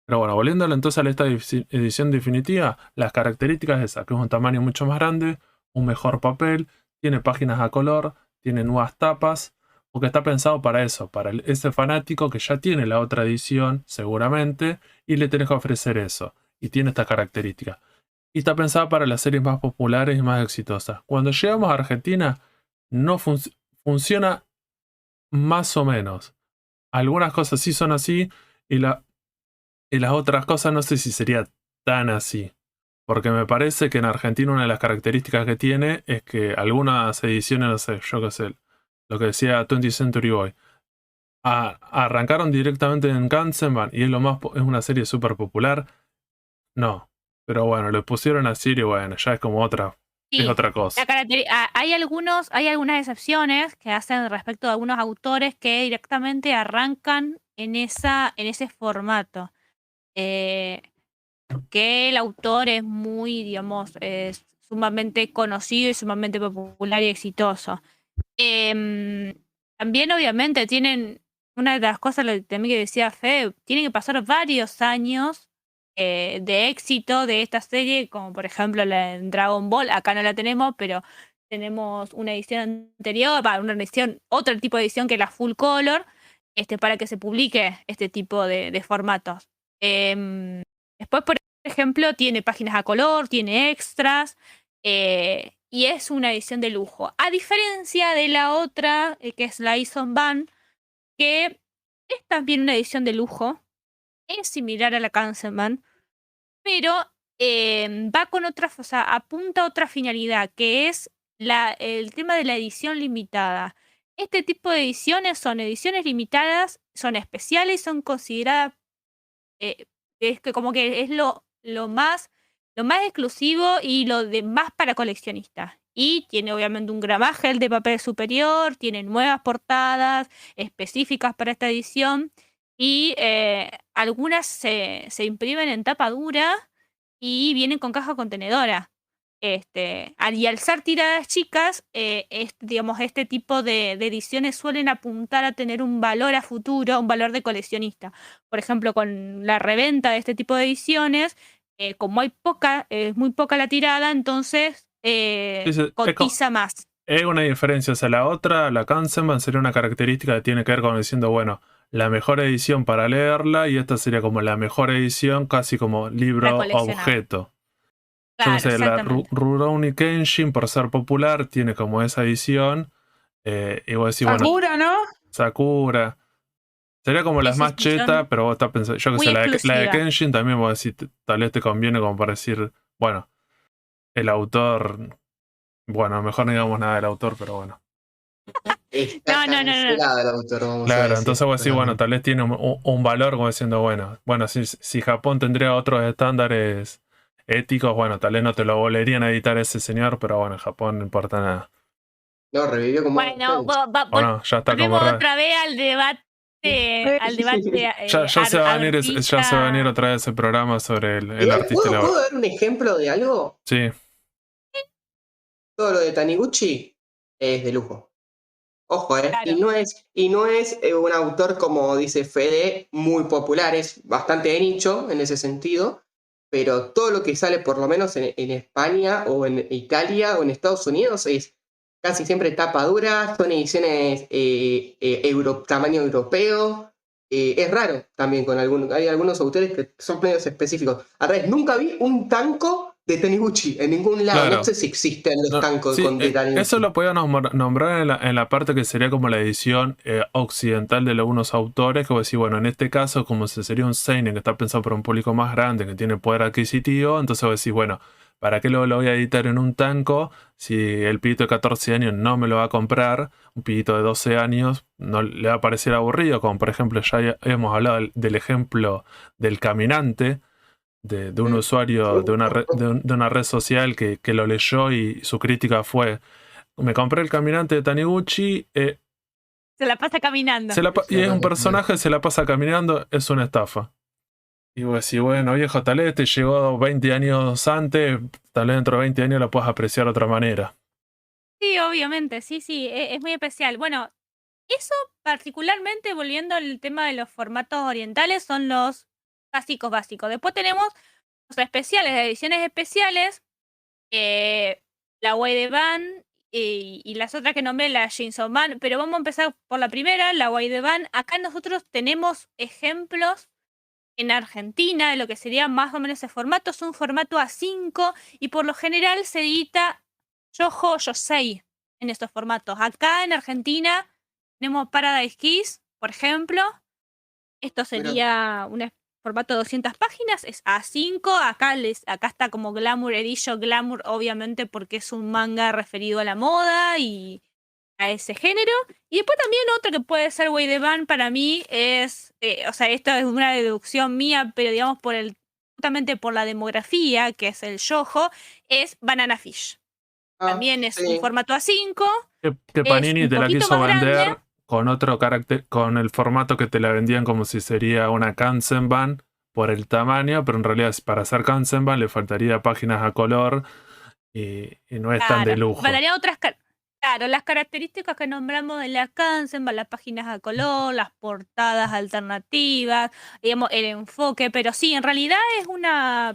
Pero bueno, volviéndolo entonces a esta edición definitiva, las características de esa, que es un tamaño mucho más grande, un mejor papel, tiene páginas a color, tiene nuevas tapas, porque está pensado para eso, para ese fanático que ya tiene la otra edición, seguramente, y le tenés que ofrecer eso. Y tiene estas características. Y está pensada para las series más populares y más exitosas. Cuando llegamos a Argentina, no funciona más o menos. Algunas cosas sí son así, y las otras cosas no sé si sería tan así. Porque me parece que en Argentina una de las características que tiene es que algunas ediciones, no sé, yo qué sé, lo que decía 20th Century Boy, arrancaron directamente en Kansenban y es una serie súper popular. No, pero bueno, le pusieron así y bueno, ya es como es Sí, otra cosa. hay algunas excepciones que hacen respecto a algunos autores que directamente arrancan en ese formato. Que el autor es muy, digamos, es sumamente conocido y sumamente popular y exitoso. Em, También, obviamente, tienen una de las cosas también que decía Fede, tienen que pasar varios años de éxito de esta serie, como por ejemplo la en Dragon Ball. Acá no la tenemos, pero tenemos una edición anterior, otro tipo de edición que la Full Color, para que se publique este tipo de formatos. Después, por ejemplo, tiene páginas a color, tiene extras. Y es una edición de lujo. A diferencia de la otra, que es la Ison Van, que es también una edición de lujo, es similar a la Kansenban, pero va con otra, o sea, apunta a otra finalidad, que es el tema de la edición limitada. Este tipo de ediciones son ediciones limitadas, son especiales, son consideradas, es que como que es lo más lo más exclusivo y lo de más para coleccionistas. Y tiene obviamente un gramaje de papel superior, tiene nuevas portadas específicas para esta edición y algunas se imprimen en tapa dura y vienen con caja contenedora. Y al ser tiradas chicas, digamos, este tipo de ediciones suelen apuntar a tener un valor a futuro, un valor de coleccionista. Por ejemplo, con la reventa de este tipo de ediciones, como hay muy poca la tirada, entonces cotiza más. Es una diferencia, o sea, la otra, la Kanzenban, sería una característica que tiene que ver con diciendo, bueno, la mejor edición para leerla, y esta sería como la mejor edición, casi como libro objeto. Claro, yo no sé, la Rurouni Kenshin, por ser popular, tiene como esa edición. Y vos decís, Sakura, bueno, ¿no? Sakura. Sería como las más chetas, pero vos estás pensando, yo que sé, la de Kenshin también vos decís, tal vez te conviene como para decir, bueno, el autor, bueno, mejor no digamos nada del autor, pero bueno. Está cancelado el autor, vamos claro, a decir. entonces vos decís, bueno, tal vez tiene un valor como diciendo, bueno, si Japón tendría otros estándares éticos, bueno, tal vez no te lo volverían a editar ese señor, pero bueno, en Japón no importa nada. No, revivió como... Bueno, no, ya está como otra vez al debate. Ya se va a venir otra vez el programa sobre el artista. ¿Puedo dar un ejemplo de algo? Sí. Todo lo de Taniguchi es de lujo. Ojo, Claro. Y no es un autor, como dice Fede, muy popular, es bastante de nicho en ese sentido, pero todo lo que sale, por lo menos en España o en Italia o en Estados Unidos, es casi siempre tapa dura, son ediciones tamaño europeo. Es raro también, hay algunos autores que son medios específicos. Al revés, nunca vi un tanco de Taniguchi en ningún lado. Claro. No sé si existen los tancos sí, de Taniguchi. Eso lo podíamos nombrar en la parte que sería como la edición occidental de algunos autores, que vos decís, bueno, en este caso, como si sería un seinen que está pensado para un público más grande, que tiene poder adquisitivo, entonces vos decís, bueno, ¿para qué lo voy a editar en un tanco si el pibito de 14 años no me lo va a comprar? Un pibito de 12 años no le va a parecer aburrido, como por ejemplo ya hemos hablado del ejemplo del caminante, de un usuario de una red social que lo leyó y su crítica fue: me compré el caminante de Taniguchi, se la pasa caminando. Y es un personaje, se la pasa caminando, es una estafa. Y vos decís, bueno, viejo, tal vez te llegó 20 años antes, tal vez dentro de 20 años la puedas apreciar de otra manera. Sí, obviamente, sí, es muy especial. Bueno, eso particularmente, volviendo al tema de los formatos orientales, son los básicos. Después tenemos los especiales, las ediciones especiales, la Waideban y las otras que nombré, la Shinsoman, pero vamos a empezar por la primera, la Waideban. Acá nosotros tenemos ejemplos en Argentina de lo que sería más o menos ese formato. Es un formato A5 y por lo general se edita Yojo Yosei en estos formatos. Acá en Argentina tenemos Paradise Kiss, por ejemplo. Esto sería un formato de 200 páginas, es A5. Acá está como Glamour Edition, Glamour obviamente porque es un manga referido a la moda y a ese género. Y después también otro que puede ser Waideban para mí es, o sea, esto es una deducción mía, pero digamos justamente por la demografía, que es el yojo, es Banana Fish. También es un formato A5. Que Panini te la quiso vender con otro carácter, con el formato que te la vendían como si sería una Kanzenban por el tamaño, pero en realidad para hacer Kanzenban le faltaría páginas a color y no es tan de lujo. Faltaría otras Claro, las características que nombramos de la Kanzenban, las páginas a color, las portadas alternativas, digamos, el enfoque, pero sí, en realidad es una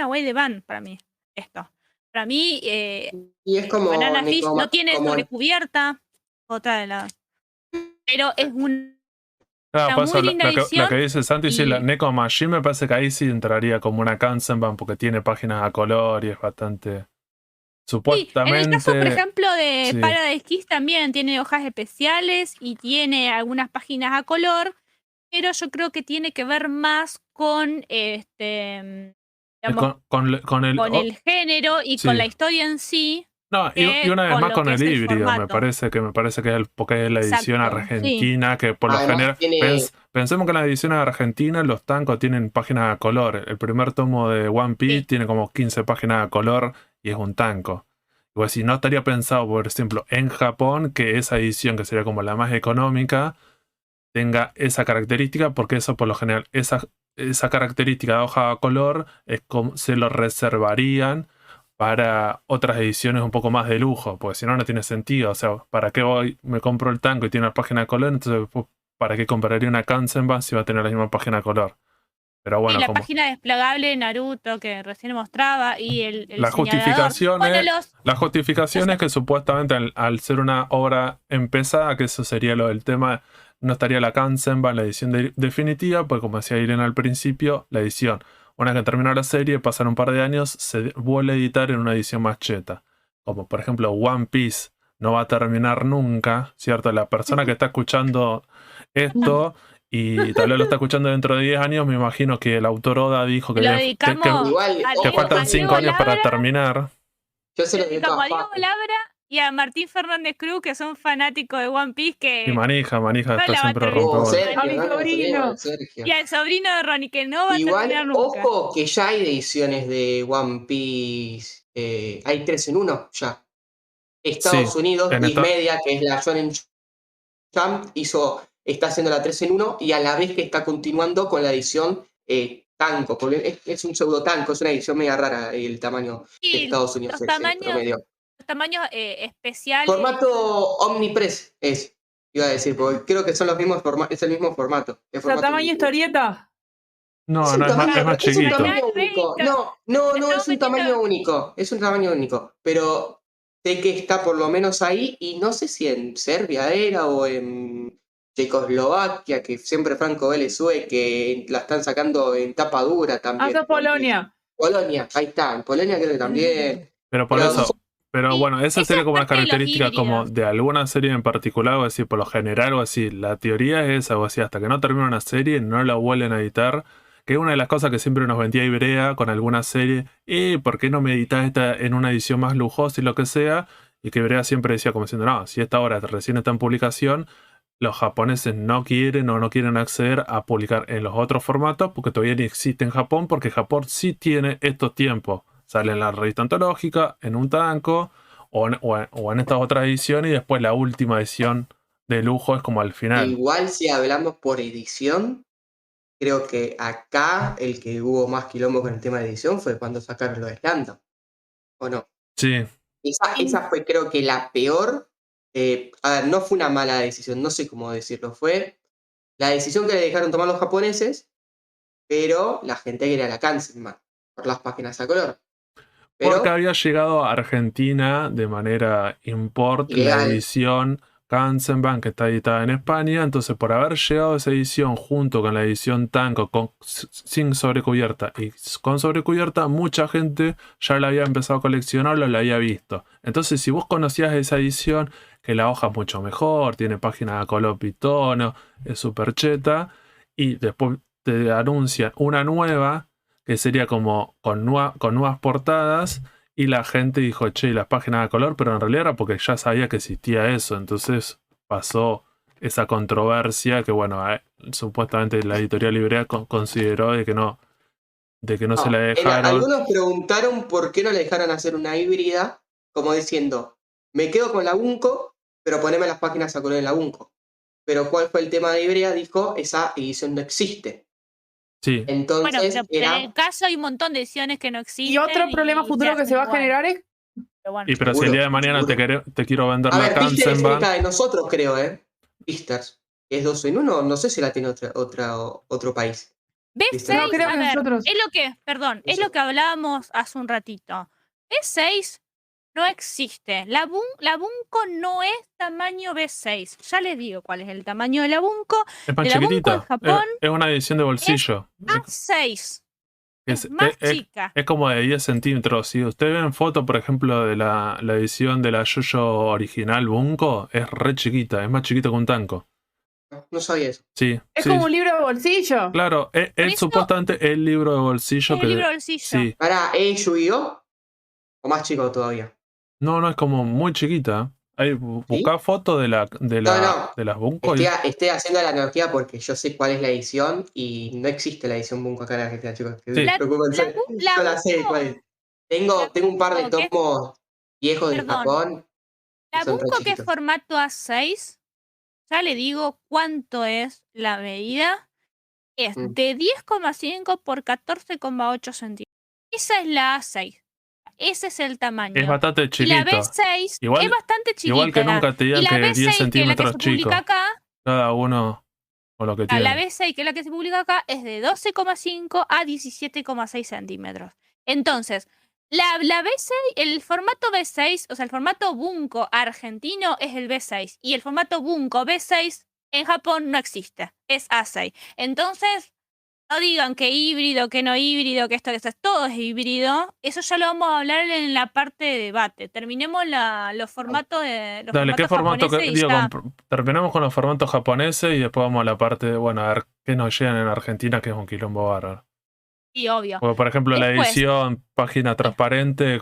Waideban para mí, esto. Para mí, y es como Banana Fish no tiene sobrecubierta, otra de las... Pero es una muy linda edición. Lo que dice Santi, sí, la Neko Machine me parece que ahí sí entraría como una Kanzenban porque tiene páginas a color y es bastante... Supuestamente. Sí, en el caso, por ejemplo, de Paradise Kiss también tiene hojas especiales y tiene algunas páginas a color, pero yo creo que tiene que ver más con digamos, con el género y con la historia en sí. No, y que una vez con más lo con que el es el híbrido, me formato. parece que es porque es la edición Exacto, argentina, que por lo Además general, tiene... pensemos que en la edición argentina los tankos tienen páginas a color. El primer tomo de One Piece Sí. tiene como 15 páginas a color y es un tanco. Pues si no estaría pensado, por ejemplo, en Japón, que esa edición, que sería como la más económica, tenga esa característica, porque eso por lo general, esa característica de hoja a color es como se lo reservarían para otras ediciones un poco más de lujo, porque si no, no tiene sentido. O sea, ¿para qué voy, me compro el tanco y tiene una página de color? Entonces, pues, ¿para qué compraría una Kanzenban si va a tener la misma página de color? Pero Y bueno, la como página desplegable de Naruto que recién mostraba y el la señalador. justificación Bueno, es que supuestamente al ser una obra empezada, que eso sería lo del tema, no estaría la Kanzenban, la edición definitiva, pues como decía Irene al principio, la edición. Una vez que terminó la serie, pasan un par de años, se vuelve a editar en una edición más cheta. Como por ejemplo One Piece no va a terminar nunca, ¿cierto? La persona que está escuchando esto y tal vez lo está escuchando dentro de 10 años, me imagino que el autor Oda dijo que, lo dedicamos Igual, a que ojo, faltan 5 años para terminar. yo se lo lo dedico dedicamos a a Diego Facu. Labra y a Martín Fernández Cruz, que son fanáticos de One Piece, Y que manija no está la va a siempre terminar. rompe bolas. Sergio, A mi no nos sobrino. olvidemos de Sergio. Y al sobrino de Ronnie, que no va a Igual, terminar nunca. ojo que ya hay ediciones de One Piece, hay 3 en 1 ya. Estados Sí, Unidos, en Viz esta, Media, que es la Shonen Jump, está haciendo la 3 en 1 y a la vez que está continuando con la edición tanco, porque es un pseudo tanco, es una edición media rara el tamaño de Y Estados Unidos, los tamaños, promedio. especiales. Formato Omnipress iba a decir, porque creo que son los mismos es el mismo formato. El O sea, formato tamaño Omnipress. historieta. no, Es un no, es tamaño, más es un chiquito. tamaño único. No, es un tamaño único. Es un tamaño único. Pero sé que está por lo menos ahí y no sé si en Serbia era o en Checoslovaquia, que siempre Franco Vélez sube, que la están sacando en tapa dura también. Hace Polonia. Polonia, ahí está. En Polonia creo que también. Pero por Pero eso, pero Sí, bueno, esa esa sería es como una parte de los característica como híbridos. de alguna serie en particular, o así, por lo general, o así. La teoría es esa, o así, hasta que no termine una serie, no la vuelven a editar. Que es una de las cosas que siempre nos vendía Ibrea con alguna serie. ¿Por qué no me editas esta en una edición más lujosa y lo que sea? Y que Ibrea siempre decía como diciendo, no, si esta obra recién está en publicación, los japoneses no quieren o no quieren acceder a publicar en los otros formatos porque todavía ni existe en Japón, porque Japón sí tiene estos tiempos. Sale en la revista antológica, en un tanco o en estas otras ediciones y después la última edición de lujo es como al final. igual si hablamos por edición, creo que acá el que hubo más quilombo con el tema de edición fue cuando sacaron lo de Slanda. ¿O no? Sí, Esa fue creo que la peor. A ver, no fue una mala decisión, no sé cómo decirlo. Fue la decisión que le dejaron tomar los japoneses, pero la gente quería la Kanzenban por las páginas a color. porque Pero había llegado a Argentina de manera import la ilegal. edición Kanzenban que está editada en España. Entonces, por haber llegado esa edición junto con la edición Tanco sin sobrecubierta y con sobrecubierta, mucha gente ya la había empezado a coleccionar o la había visto. Entonces, si vos conocías esa edición, que la hoja es mucho mejor, tiene páginas a color pitono, es súper cheta, y después te anuncian una nueva que sería como con nuevas portadas, y la gente dijo, che, las páginas de color, pero en realidad era porque ya sabía que existía eso, entonces pasó esa controversia que, bueno, supuestamente la editorial Librea consideró de que no se la dejaron. Algunos preguntaron por qué no le dejaron hacer una híbrida, como diciendo, me quedo con la Bunko, pero poneme las páginas a color en la Bunko. Pero ¿cuál fue el tema de Ibrea? Dijo, esa edición no existe. Sí, Bueno, Entonces pero en el caso hay un montón de ediciones que no existen. Y otro problema futuro que se va a generar es. Pero bueno. y pero si el día de mañana seguro. te quiero vender A la ver, Pister es Kanzenban, cerca de nosotros, creo, Pisters. Es 2 en 1, no sé si la tiene otro país. B6, No, creo a que ver, nosotros. es lo que hablábamos hace un ratito. B6 no existe. La Bunko no es tamaño B6. Ya les digo cuál es el tamaño de la Bunko. es más De la Bunko chiquitita. en Japón Es una edición de bolsillo. A6. Es, Es más es- chica. es como de 10 centímetros. Si usted ve en foto, por ejemplo, de la edición de la Yoyo original Bunko, es re chiquita, es más chiquita que un tanco. No sabía eso. Sí, Es sí. como un libro de bolsillo. Claro, es eso- supuestamente el libro de bolsillo Es que. el libro de bolsillo. Sí. ¿Para Yu-Gi-Oh? ¿O más chico todavía? No, es como muy chiquita. Ahí, buscá fotos de No, de las Bunko. estoy haciendo la analogía porque yo sé cuál es la edición y no existe la edición Bunko acá en Argentina, chicos. Sí. Preocúpense. Yo la sé cuál es. Tengo un par de Bunko, tomos viejos de perdón, Japón y la son re Bunko que es chiquitos. formato A6, ya le digo cuánto es la medida. Es Mm. de 10,5 por 14,8 centímetros. Esa es la A6. Ese es el tamaño. Es bastante Y la chiquito. B6 Igual, es bastante chiquita. igual que nunca te Y digan la que 10 B6, que es la que centímetros se publica chicos. acá, Cada uno con lo que la tiene. B6, que es la que se publica acá, es de 12,5 a 17,6 centímetros. Entonces, la B6, el formato B6, o sea, el formato Bunko argentino es el B6. Y el formato Bunko B6 en Japón no existe. Es A6. Entonces, no digan que híbrido, que no híbrido, que esto, todo es híbrido. Eso ya lo vamos a hablar en la parte de debate. Terminemos los formatos de los Dale, ¿qué formatos formato? japoneses y ya. Terminamos con los formatos japoneses y después vamos a la parte de, bueno, a ver qué nos llegan en Argentina, que es un quilombo bárbaro. Y obvio. Porque, por ejemplo, la Después, edición, página transparente,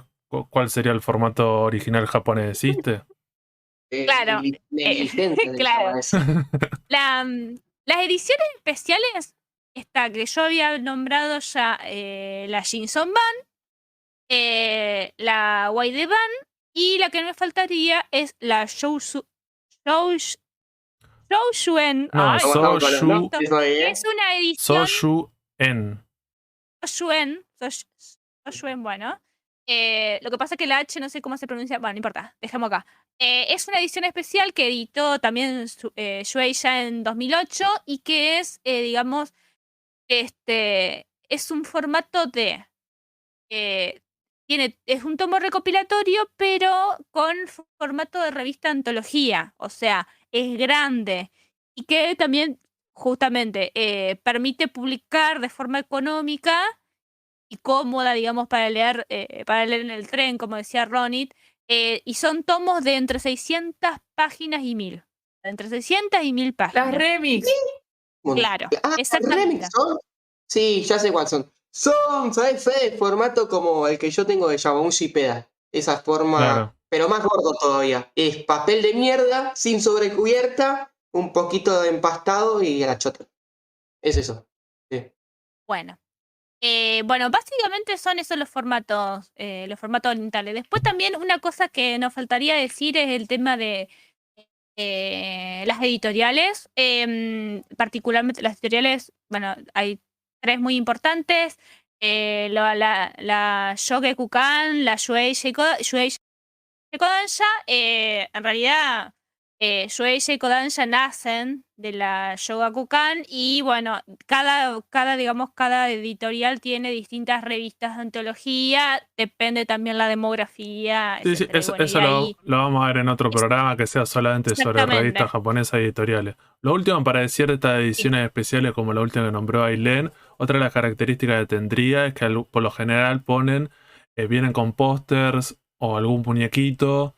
¿cuál sería el formato original japonés? ¿Existe? claro, De licencia de claro. eso. Las ediciones especiales, está que yo había nombrado ya la Shinson Ban, la Waide Ban, y la que me faltaría es la Shoujuen. No, Ay, Soshu, ¿Eso bien? es una edición Soshu-en. Shoujuen, bueno. Lo que pasa es que la H no sé cómo se pronuncia. Bueno, no importa, dejemos acá. Es una edición especial que editó también Shueisha en 2008 y que es, digamos, es un formato de... es un tomo recopilatorio, pero con formato de revista antología. O sea, es grande. Y que también, justamente, permite publicar de forma económica y cómoda, digamos, para leer en el tren, como decía Ronit. Y son tomos de entre 600 páginas y 1000. Entre 600 y 1000 páginas. Las remix. Claro, Ah, exactamente. remix son. Sí, ya sé cuáles son. Son, ¿sabes, Fede? Formato como el que yo tengo de Yamauchi Pedal. Esa forma, Claro. pero más gordo todavía. Es papel de mierda, sin sobrecubierta, un poquito de empastado y a la chota. Es eso. Sí. Bueno. Bueno, básicamente son esos los formatos orientales. Después también una cosa que nos faltaría decir es el tema de las editoriales. Particularmente las editoriales, bueno, hay 3 muy importantes. La Shogakukan, la Shueisha Kodansha. En realidad, Shueisha y Kodansha nacen de la Shogakukan y bueno, cada editorial tiene distintas revistas de antología, depende también la demografía, Sí, sí, etcétera. Y bueno, eso y ahí, lo vamos a ver en otro programa que sea solamente sobre exactamente. revistas japonesas y editoriales. Lo último para decir de estas ediciones especiales, como la última que nombró Ailén, otra de las características que tendría es que por lo general vienen con pósters o algún muñequito,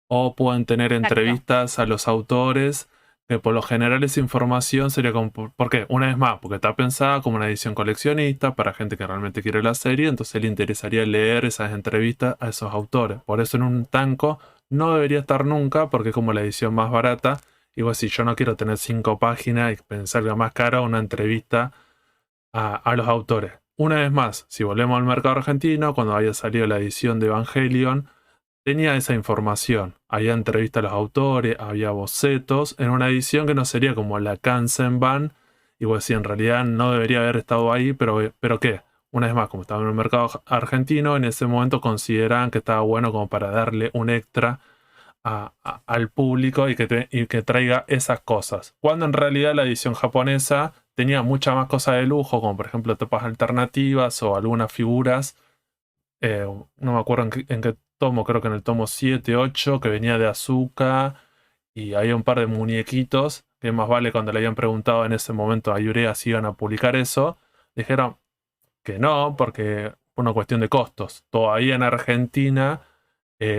o pueden tener Exacto. entrevistas a los autores, que por lo general esa información sería como... ¿Por qué? Una vez más, porque está pensada como una edición coleccionista para gente que realmente quiere la serie, entonces le interesaría leer esas entrevistas a esos autores. Por eso en un tanco no debería estar nunca, porque es como la edición más barata. Y vos, si yo no quiero tener 5 páginas y pensar que más cara una entrevista a los autores. Una vez más, si volvemos al mercado argentino, cuando había salido la edición de Evangelion, tenía esa información. Había entrevistas a los autores, había bocetos, en una edición que no sería como la Kanzenban. Y vos decís, en realidad no debería haber estado ahí, pero ¿qué? Una vez más, como estaba en el mercado argentino, en ese momento consideraban que estaba bueno como para darle un extra al público y que traiga esas cosas. Cuando en realidad la edición japonesa tenía muchas más cosas de lujo, como por ejemplo tapas alternativas o algunas figuras. No me acuerdo en qué tomo, creo que en el tomo 7, 8, que venía de Asuka, y había un par de muñequitos, que más vale cuando le habían preguntado en ese momento a Yurea si iban a publicar eso, dijeron que no, porque por una cuestión de costos. Todavía en Argentina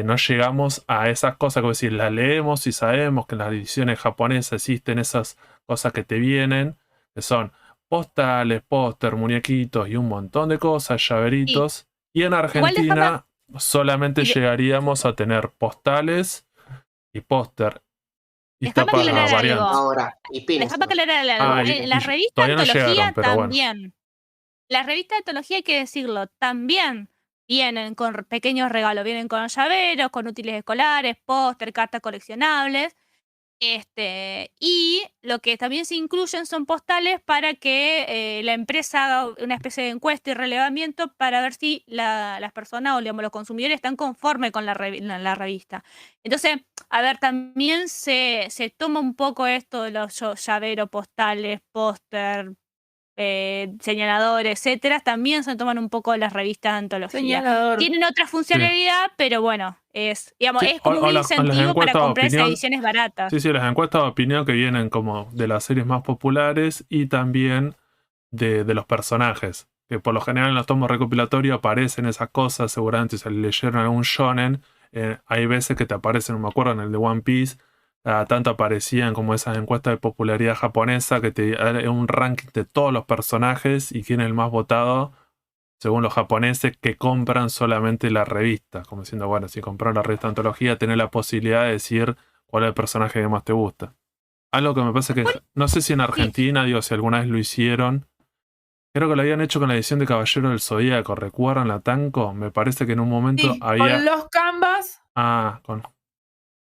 no llegamos a esas cosas que decir, las leemos y sabemos que en las ediciones japonesas existen esas cosas que te vienen, que son postales, póster, muñequitos y un montón de cosas, llaveritos. Y en Argentina solamente llegaríamos a tener postales y póster. Y Déjame tapas aclarar algo. variantes. Ahora, y pines. Déjame aclarar algo. En la revista todavía no Antología llegaron, pero bueno. también. Las revistas de Antología, hay que decirlo, también vienen con pequeños regalos. Vienen con llaveros, con útiles escolares, póster, cartas coleccionables. Y lo que también se incluyen son postales para que la empresa haga una especie de encuesta y relevamiento para ver si las personas o digamos, los consumidores están conformes con la revista. Entonces, a ver, también se toma un poco esto de los llaveros, postales, póster, señaladores, etcétera, también se toman un poco las revistas de antología. Señalador. Tienen otra funcionalidad, pero bueno, es como un las incentivo para encuestas de comprar esas opinión. ediciones baratas. Sí, las encuestas de opinión que vienen como de las series más populares y también de los personajes. Que por lo general en los tomos recopilatorios aparecen esas cosas, seguramente si leyeron algún shonen, hay veces que te aparecen, no me acuerdo, en el de One Piece, tanto aparecían como esas encuestas de popularidad japonesa que te dan un ranking de todos los personajes y quién es el más votado según los japoneses que compran solamente la revista, como diciendo, bueno, si compraron la revista Antología tenés la posibilidad de decir cuál es el personaje que más te gusta. Algo que me parece que, no sé si en Argentina, digo, si alguna vez lo hicieron, creo que lo habían hecho con la edición de Caballero del Zodíaco, ¿recuerdan la Tanco? Me parece que en un momento Sí, había... con los canvas.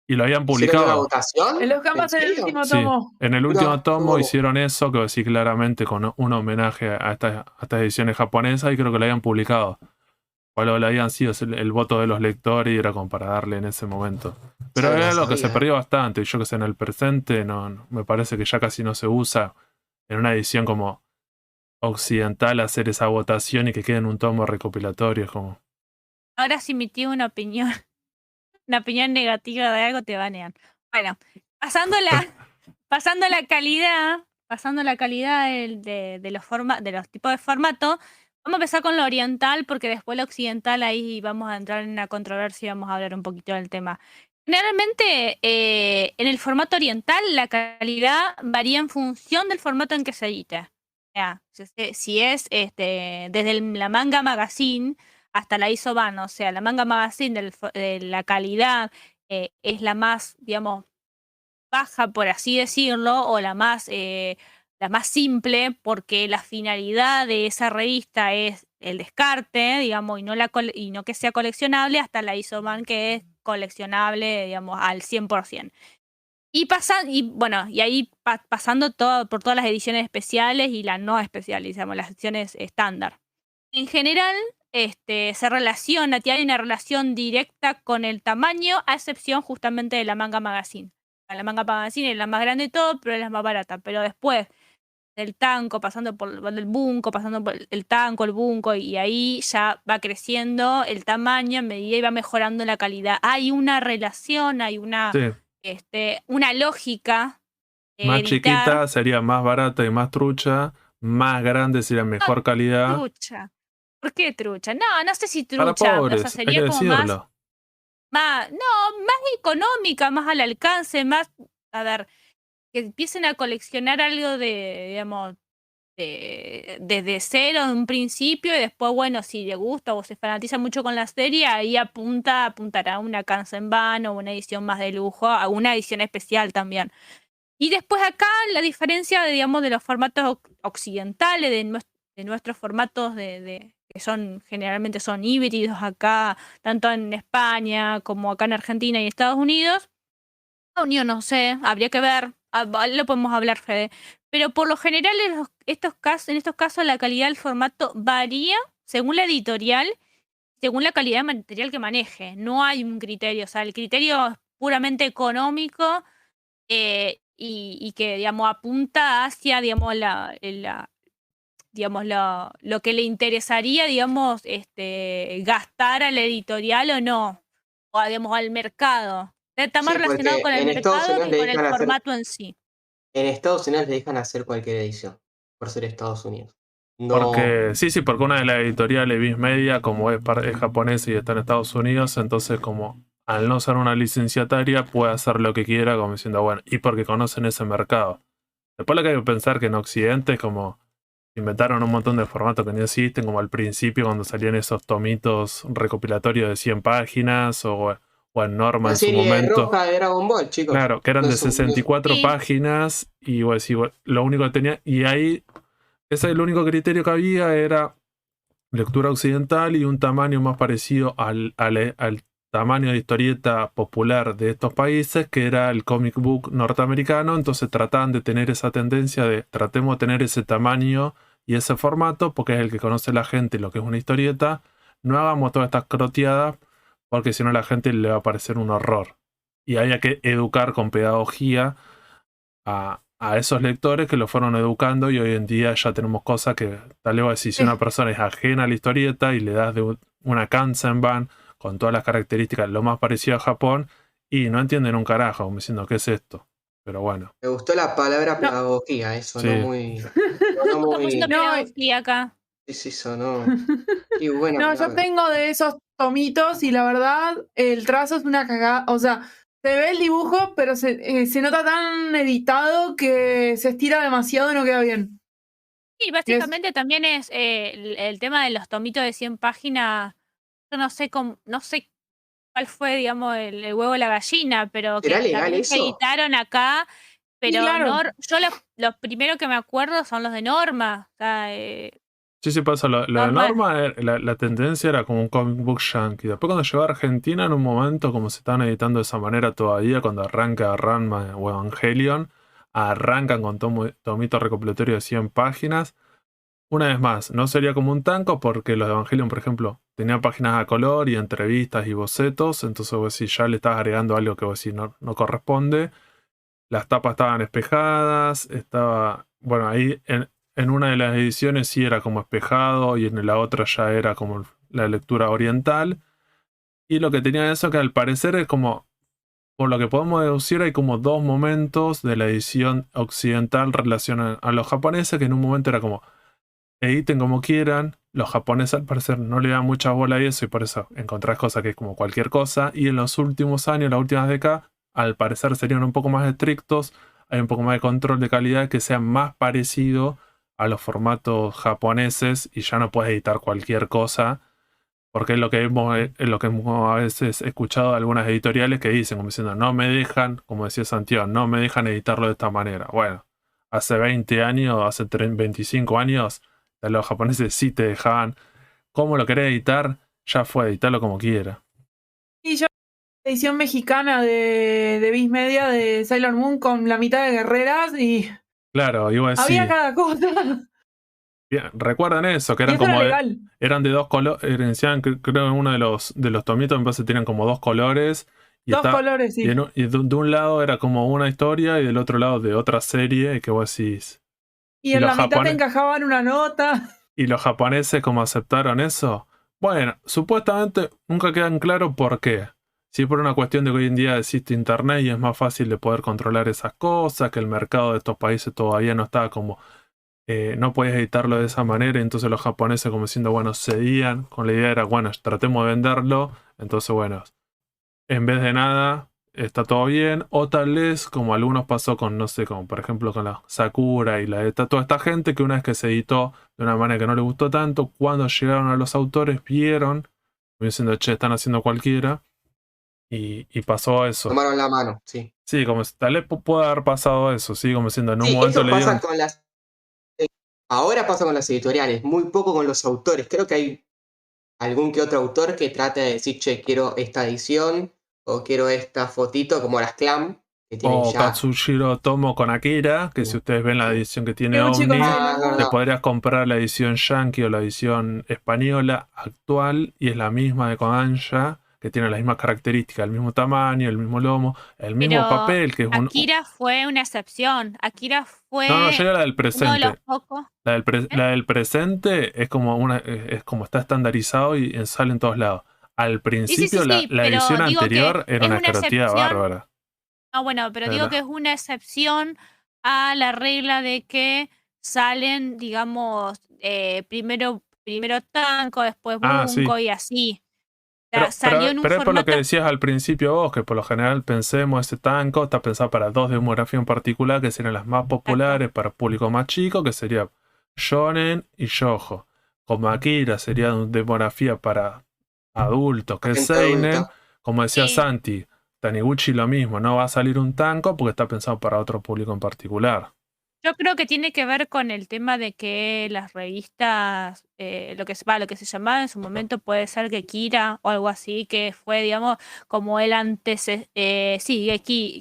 Y lo habían ¿Hicieron publicado. una votación? En los canvas en el serio? último Sí, tomo. en el último No, tomo no. hicieron eso, que sí, claramente con un homenaje a estas ediciones japonesas y creo que lo habían publicado. O lo habían sido el voto de los lectores y era como para darle en ese momento. Pero Sí, era no algo que se sabía. perdió bastante. Yo que sé, en el presente no, me parece que ya casi no se usa en una edición como occidental hacer esa votación y que quede en un tomo recopilatorio. Es como... Ahora si emití una opinión negativa de algo, te banean. Bueno, pasando la calidad de los tipos de formato, vamos a empezar con lo oriental, porque después lo occidental ahí vamos a entrar en una controversia y vamos a hablar un poquito del tema. Generalmente, en el formato oriental, la calidad varía en función del formato en que se edita. O sea, si es desde la manga magazine hasta la Isoban, o sea, la manga magazine de la calidad es la más, digamos, baja, por así decirlo, o la más simple, porque la finalidad de esa revista es el descarte, digamos, y no que sea coleccionable, hasta la Isoban, que es coleccionable, digamos, al 100%. Y ahí pasando por todas las ediciones especiales y las no especiales, digamos, las ediciones estándar. En general, tiene una relación directa con el tamaño, a excepción justamente de la manga magazine. La manga magazine es la más grande de todo, pero es la más barata. Pero después del tanco, pasando por el bunko, pasando por el tanco, el bunko, y ahí ya va creciendo el tamaño a medida y va mejorando la calidad. Hay una relación, hay una lógica. Más chiquita sería más barata y más trucha, más grande sería mejor calidad. Trucha. ¿Por qué trucha? No sé si trucha. Para pobres, o sea, sería hay que como decirlo. más económica, más al alcance, más, a ver, que empiecen a coleccionar algo digamos, desde cero en un principio y después, bueno, si le gusta o se fanatiza mucho con la serie, ahí apuntará a una Kanzenban o una edición más de lujo, a una edición especial también. Y después acá la diferencia, digamos, de los formatos occidentales, de nuestros formatos que generalmente son híbridos acá, tanto en España como acá en Argentina y Estados Unidos. No sé, habría que ver, lo podemos hablar, Fede. Pero por lo general en estos casos la calidad del formato varía según la editorial, según la calidad de material que maneje. No hay un criterio, o sea, el criterio es puramente económico y que, digamos, apunta hacia, digamos, lo que le interesaría, digamos, gastar a la editorial o no, o digamos, al mercado. Está más Sí, relacionado porque con el en Estados mercado Unidos que le con el dejan hacer, formato en sí. en Estados Unidos le dejan hacer cualquier edición, por ser Estados Unidos. No, Porque, porque una de las editoriales, Viz Media, como es japonesa y está en Estados Unidos, entonces como al no ser una licenciataria puede hacer lo que quiera, como diciendo, bueno, y porque conocen ese mercado. Después lo que hay que pensar que en Occidente es como inventaron un montón de formatos que no existen, como al principio cuando salían esos tomitos recopilatorios de 100 páginas o en Norma La en su serie momento. roja de Dragon Ball, chicos. Claro, que eran de No es un- 64 Sí. páginas y vos decís, bueno, lo único que tenía, y ahí, ese es el único criterio que había, era lectura occidental y un tamaño más parecido al tamaño de historieta popular de estos países, que era el comic book norteamericano. Entonces trataban de tener esa tendencia de tratemos de tener ese tamaño y ese formato, porque es el que conoce la gente lo que es una historieta. No hagamos todas estas croteadas, porque si no a la gente le va a parecer un horror. Y había que educar con pedagogía a esos lectores que lo fueron educando, y hoy en día ya tenemos cosas que tal vez decir, si una persona es ajena a la historieta y le das de una Kanzenban con todas las características lo más parecido a Japón, y no entienden un carajo, como diciendo, ¿qué es esto? Pero bueno. Me gustó la palabra No. pedagogía, eso Sí. sonó muy. Sonó Estamos muy. haciendo No, pedagogía acá. Sí, sonó. Qué buena No, yo palabra. tengo de esos tomitos y la verdad, el trazo es una cagada. O sea, se ve el dibujo, pero se nota tan editado que se estira demasiado y no queda bien. Y básicamente también es el tema de los tomitos de 100 páginas. Yo no sé cuál fue, digamos, el huevo o la gallina, pero que ¿Será legal también se eso? editaron acá. Pero claro. yo los primeros que me acuerdo son los de Norma. O sea, Sí, pasa. Lo de Norma. Norma, la tendencia era como un comic book yankee. Después cuando llegó a Argentina, en un momento, como se estaban editando de esa manera todavía, cuando arranca Ranma o Evangelion, arrancan con tomitos recopilatorios de 100 páginas. Una vez más, no sería como un tanco, porque los de Evangelion, por ejemplo, tenían páginas a color y entrevistas y bocetos. Entonces vos decís, ya le estás agregando algo que vos decís no corresponde. Las tapas estaban espejadas, bueno, ahí en una de las ediciones sí era como espejado y en la otra ya era como la lectura oriental. Y lo que tenía eso que al parecer es como, por lo que podemos deducir, hay como dos momentos de la edición occidental relacionados a los japoneses, que en un momento era como, editen como quieran. Los japoneses al parecer no le dan mucha bola a eso y por eso encontrás cosas que es como cualquier cosa. Y en los últimos años, las últimas décadas, al parecer serían un poco más estrictos. Hay un poco más de control de calidad que sea más parecido a los formatos japoneses y ya no puedes editar cualquier cosa. Porque es lo que hemos a veces escuchado de algunas editoriales que dicen, como diciendo, no me dejan, como decía Santiago, no me dejan editarlo de esta manera. Bueno, hace 20 años, hace 25 años, los japoneses sí te dejaban. ¿Cómo lo querés editar? Ya fue, editarlo como quiera. Y yo la edición mexicana de Viz Media de Sailor Moon con la mitad de guerreras y Claro, iba a decir. había cada cosa. Bien, recuerdan eso, que Y eran eso era como legal. eran de dos colores, decían que creo en uno de los tomitos me parece que tenían como dos colores. Y Dos colores, sí. y de un lado era como una historia y del otro lado de otra serie que vos decís. Y en la los mitad te encajaban una nota. ¿Y los japoneses cómo aceptaron eso? Bueno, supuestamente nunca quedan claro por qué. Si por una cuestión de que hoy en día existe internet y es más fácil de poder controlar esas cosas, que el mercado de estos países todavía no estaba como... no podías editarlo de esa manera, entonces los japoneses como diciendo, bueno, cedían, con la idea era, bueno, tratemos de venderlo, entonces bueno, en vez de nada, está todo bien, o tal vez, como algunos pasó con, no sé, como por ejemplo con la Sakura y toda esta gente, que una vez que se editó de una manera que no le gustó tanto, cuando llegaron a los autores, vieron, diciendo, che, están haciendo cualquiera, y pasó eso. Tomaron la mano, sí. Sí, como tal vez puede haber pasado eso, sí, como diciendo, en un Sí, momento eso le pasa dieron... con las. Ahora pasa con las editoriales, muy poco con los autores. Creo que hay algún que otro autor que trate de decir, che, quiero esta edición o quiero esta fotito, como las Clam, que tienen O ya. Katsushiro Tomo con Akira, que si ustedes ven la edición que tiene Qué chico, Omni, sí, te podrías comprar la edición yankee o la edición española actual y es la misma de Kodansha, que tiene las mismas características, el mismo tamaño, el mismo lomo, el mismo Pero papel, que es un... Akira fue una excepción. Akira fue No, llega la del uno de presente. los pocos. La del presente es como es como está estandarizado y sale en todos lados. Al principio la pero edición digo que anterior era es una una escrotía excepción. bárbara. Ah, bueno, pero Era- digo que es una excepción a la regla de que salen, digamos, primero Tanco, después Ah, sí. Bunko y así. O sea, salió en un Pero es por lo que formato. decías al principio vos, que por lo general pensemos ese tanco está pensado para dos demografías en particular, que serían las más populares para público más chico, que sería shonen y shoujo. Como Akira sería una demografía para adultos, que es Gente seinen. adulta. Como decía Sí. Santi, Taniguchi lo mismo, no va a salir un tanco porque está pensado para otro público en particular. Yo creo que tiene que ver con el tema de que las revistas, lo que se llamaba en su momento puede ser Gekira o algo así, que fue, digamos, como el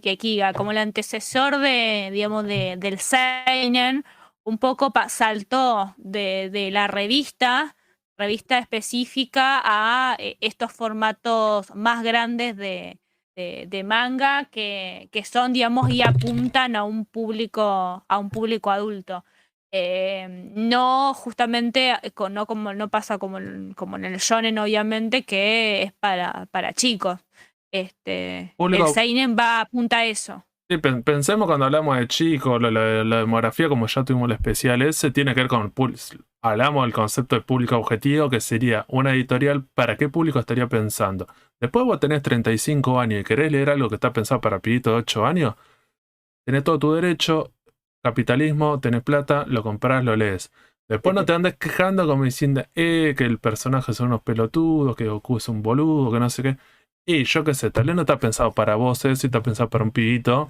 Gekiga, como el antecesor de, digamos, del seinen, un poco saltó de la revista específica a estos formatos más grandes de manga que son, digamos, y apuntan a un público adulto. No justamente, no pasa como en el shonen, obviamente, que es para chicos. El Público, seinen apunta a eso. sí, pensemos cuando hablamos de chicos, la demografía, como ya tuvimos el especial ese, tiene que ver con, hablamos del concepto de público objetivo, que sería una editorial, ¿para qué público estaría pensando? Después vos tenés 35 años y querés leer algo que está pensado para pibitos de 8 años, tenés todo tu derecho, capitalismo, tenés plata, lo comprás, lo lees. Después no te andes quejando como diciendo, que el personaje son unos pelotudos, que Goku es un boludo, que no sé qué. Y yo qué sé, tal vez no está pensado para vos eso, y está pensado para un pibito.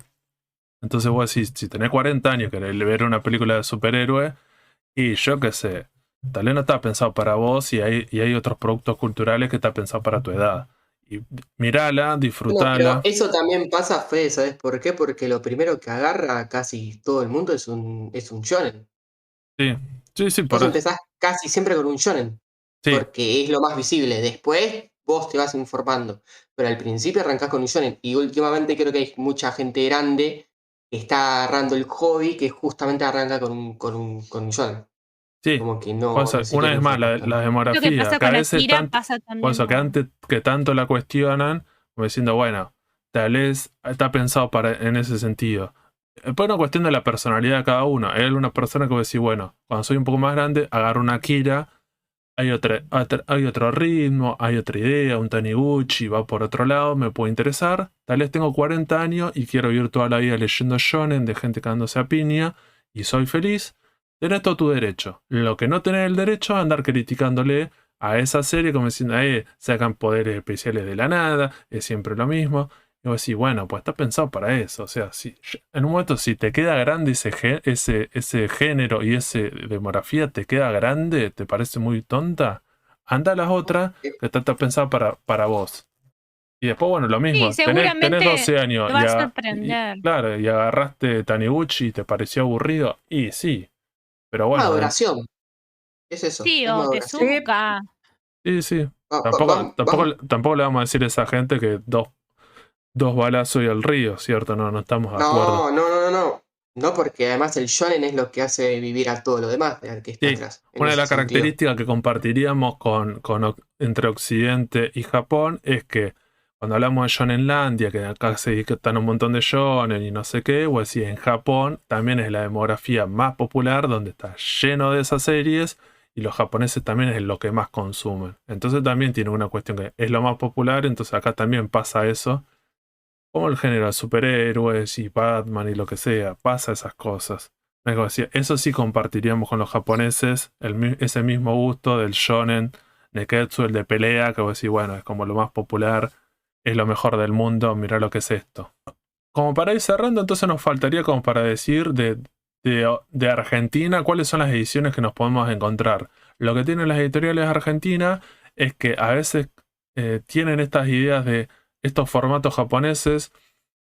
Entonces vos decís, si tenés 40 años, querés ver una película de superhéroe, y yo qué sé, tal vez no está pensado para vos y hay otros productos culturales que está pensado para tu edad. Y mirala, No, pero disfrutala. eso también pasa, Fede, ¿sabes por qué? Porque lo primero que agarra casi todo el mundo es un shonen. Sí, sí, sí, Vos empezás casi siempre con un shonen, sí, porque es lo más visible. Después vos te vas informando, pero al principio arrancás con un shonen. Y últimamente creo que hay mucha gente grande que está agarrando el hobby que justamente arranca con un shonen. sí. Como que Por no eso, se una quiere vez más, informar la tanto. Lo que demografía, pasa que a con veces Akira tanto, pasa por también eso que tanto la cuestionan, como diciendo, bueno, tal vez está pensado en ese sentido. Después una cuestión de la personalidad de cada uno. Hay algunas personas que voy a decir, bueno, cuando soy un poco más grande, agarro una Akira, hay otro ritmo, hay otra idea, un Taniguchi, va por otro lado, me puede interesar. Tal vez tengo 40 años y quiero vivir toda la vida leyendo shonen de gente cagándose a piña y soy feliz. Tenés todo tu derecho. Lo que no tenés el derecho es andar criticándole a esa serie como diciendo, sacan poderes especiales de la nada, es siempre lo mismo. Y vos decís, bueno, pues está pensado para eso. O sea, en un momento, si te queda grande ese género y esa demografía te queda grande, te parece muy tonta, anda a las otras que está pensada para vos. Y después, bueno, lo Sí, mismo, tenés seguramente 12 años te va a sorprender. claro, y agarraste Taniguchi y te pareció aburrido, y sí, pero Es bueno, maduración, es eso, Sí, es o maduración. Sí, Tezuka. sí. Va- va- Tampoco, va- tampoco, vamos- tampoco le vamos a decir a esa gente que dos balazos y al río, ¿cierto? No estamos de acuerdo. No. No, porque además el shonen es lo que hace vivir a todo lo demás al que está Sí, atrás, en una de ese las sentido. características que compartiríamos entre Occidente y Japón es que cuando hablamos de Shonenlandia, que acá se dice que están un montón de shonen y no sé qué, o así en Japón también es la demografía más popular, donde está lleno de esas series, y los japoneses también es lo que más consumen. Entonces también tiene una cuestión que es lo más popular, entonces acá también pasa eso. Como el género de superhéroes y Batman y lo que sea, pasa esas cosas. Es como decía, eso sí compartiríamos con los japoneses, ese mismo gusto del shonen, neketsu, el de pelea, que vos decís, bueno, es como lo más popular, es lo mejor del mundo, mirá lo que es esto. Como para ir cerrando, entonces nos faltaría como para decir de Argentina, cuáles son las ediciones que nos podemos encontrar. Lo que tienen las editoriales de Argentina es que a veces tienen estas ideas de estos formatos japoneses.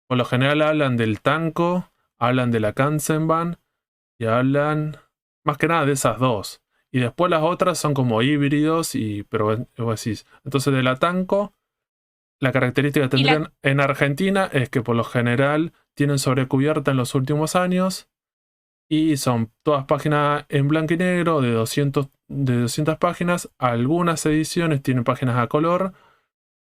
Por lo general hablan del tanko, hablan de la Kansenban y hablan más que nada de esas dos. Y después las otras son como híbridos, pero vos decís, entonces de la tanko, la característica que Y tendrían en Argentina es que por lo general tienen sobrecubierta en los últimos años y son todas páginas en blanco y negro de 200 páginas. Algunas ediciones tienen páginas a color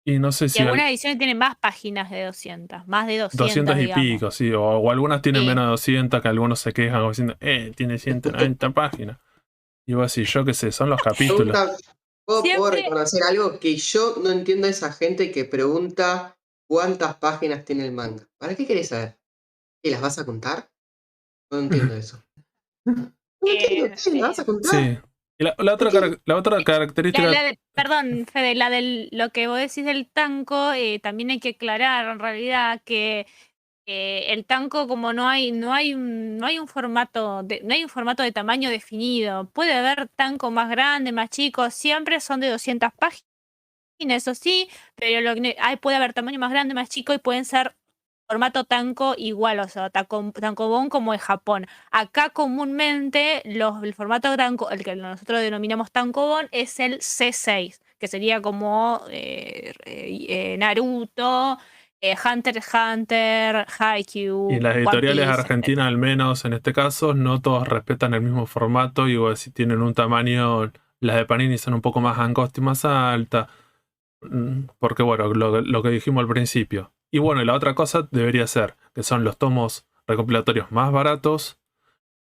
y no sé si algunas ediciones tienen más páginas de 200, más de 200 200, y digamos. pico, sí, o algunas tienen Sí. menos de 200, que algunos se quejan como diciendo, tiene 190 páginas. Y vos decís, yo qué sé, son los capítulos. Pregunta, puedo Siempre, reconocer algo que yo no entiendo a esa gente que pregunta cuántas páginas tiene el manga. ¿Para qué querés saber? ¿Y las vas a contar? No entiendo eso. ¿Me vas a contar? Sí. Y la otra característica... Perdón, Fede, lo que vos decís del tanco, también hay que aclarar en realidad que el tanco, como no hay un formato de tamaño definido. Puede haber tanco más grande, más chico, siempre son de 200 páginas, eso sí, pero puede haber tamaño más grande, más chico y pueden ser formato tanco igual, o sea, tankobon como en Japón. Acá comúnmente el formato tanco, el que nosotros denominamos tankobon, es el C6, que sería como Naruto, Hunter x Hunter, Haikyuu, Y las One editoriales Piece, argentinas, al menos en este caso, no todos respetan el mismo formato y si tienen un tamaño, las de Panini son un poco más angostas y más altas, porque bueno, lo que dijimos al principio. Y bueno, y la otra cosa debería ser que son los tomos recopilatorios más baratos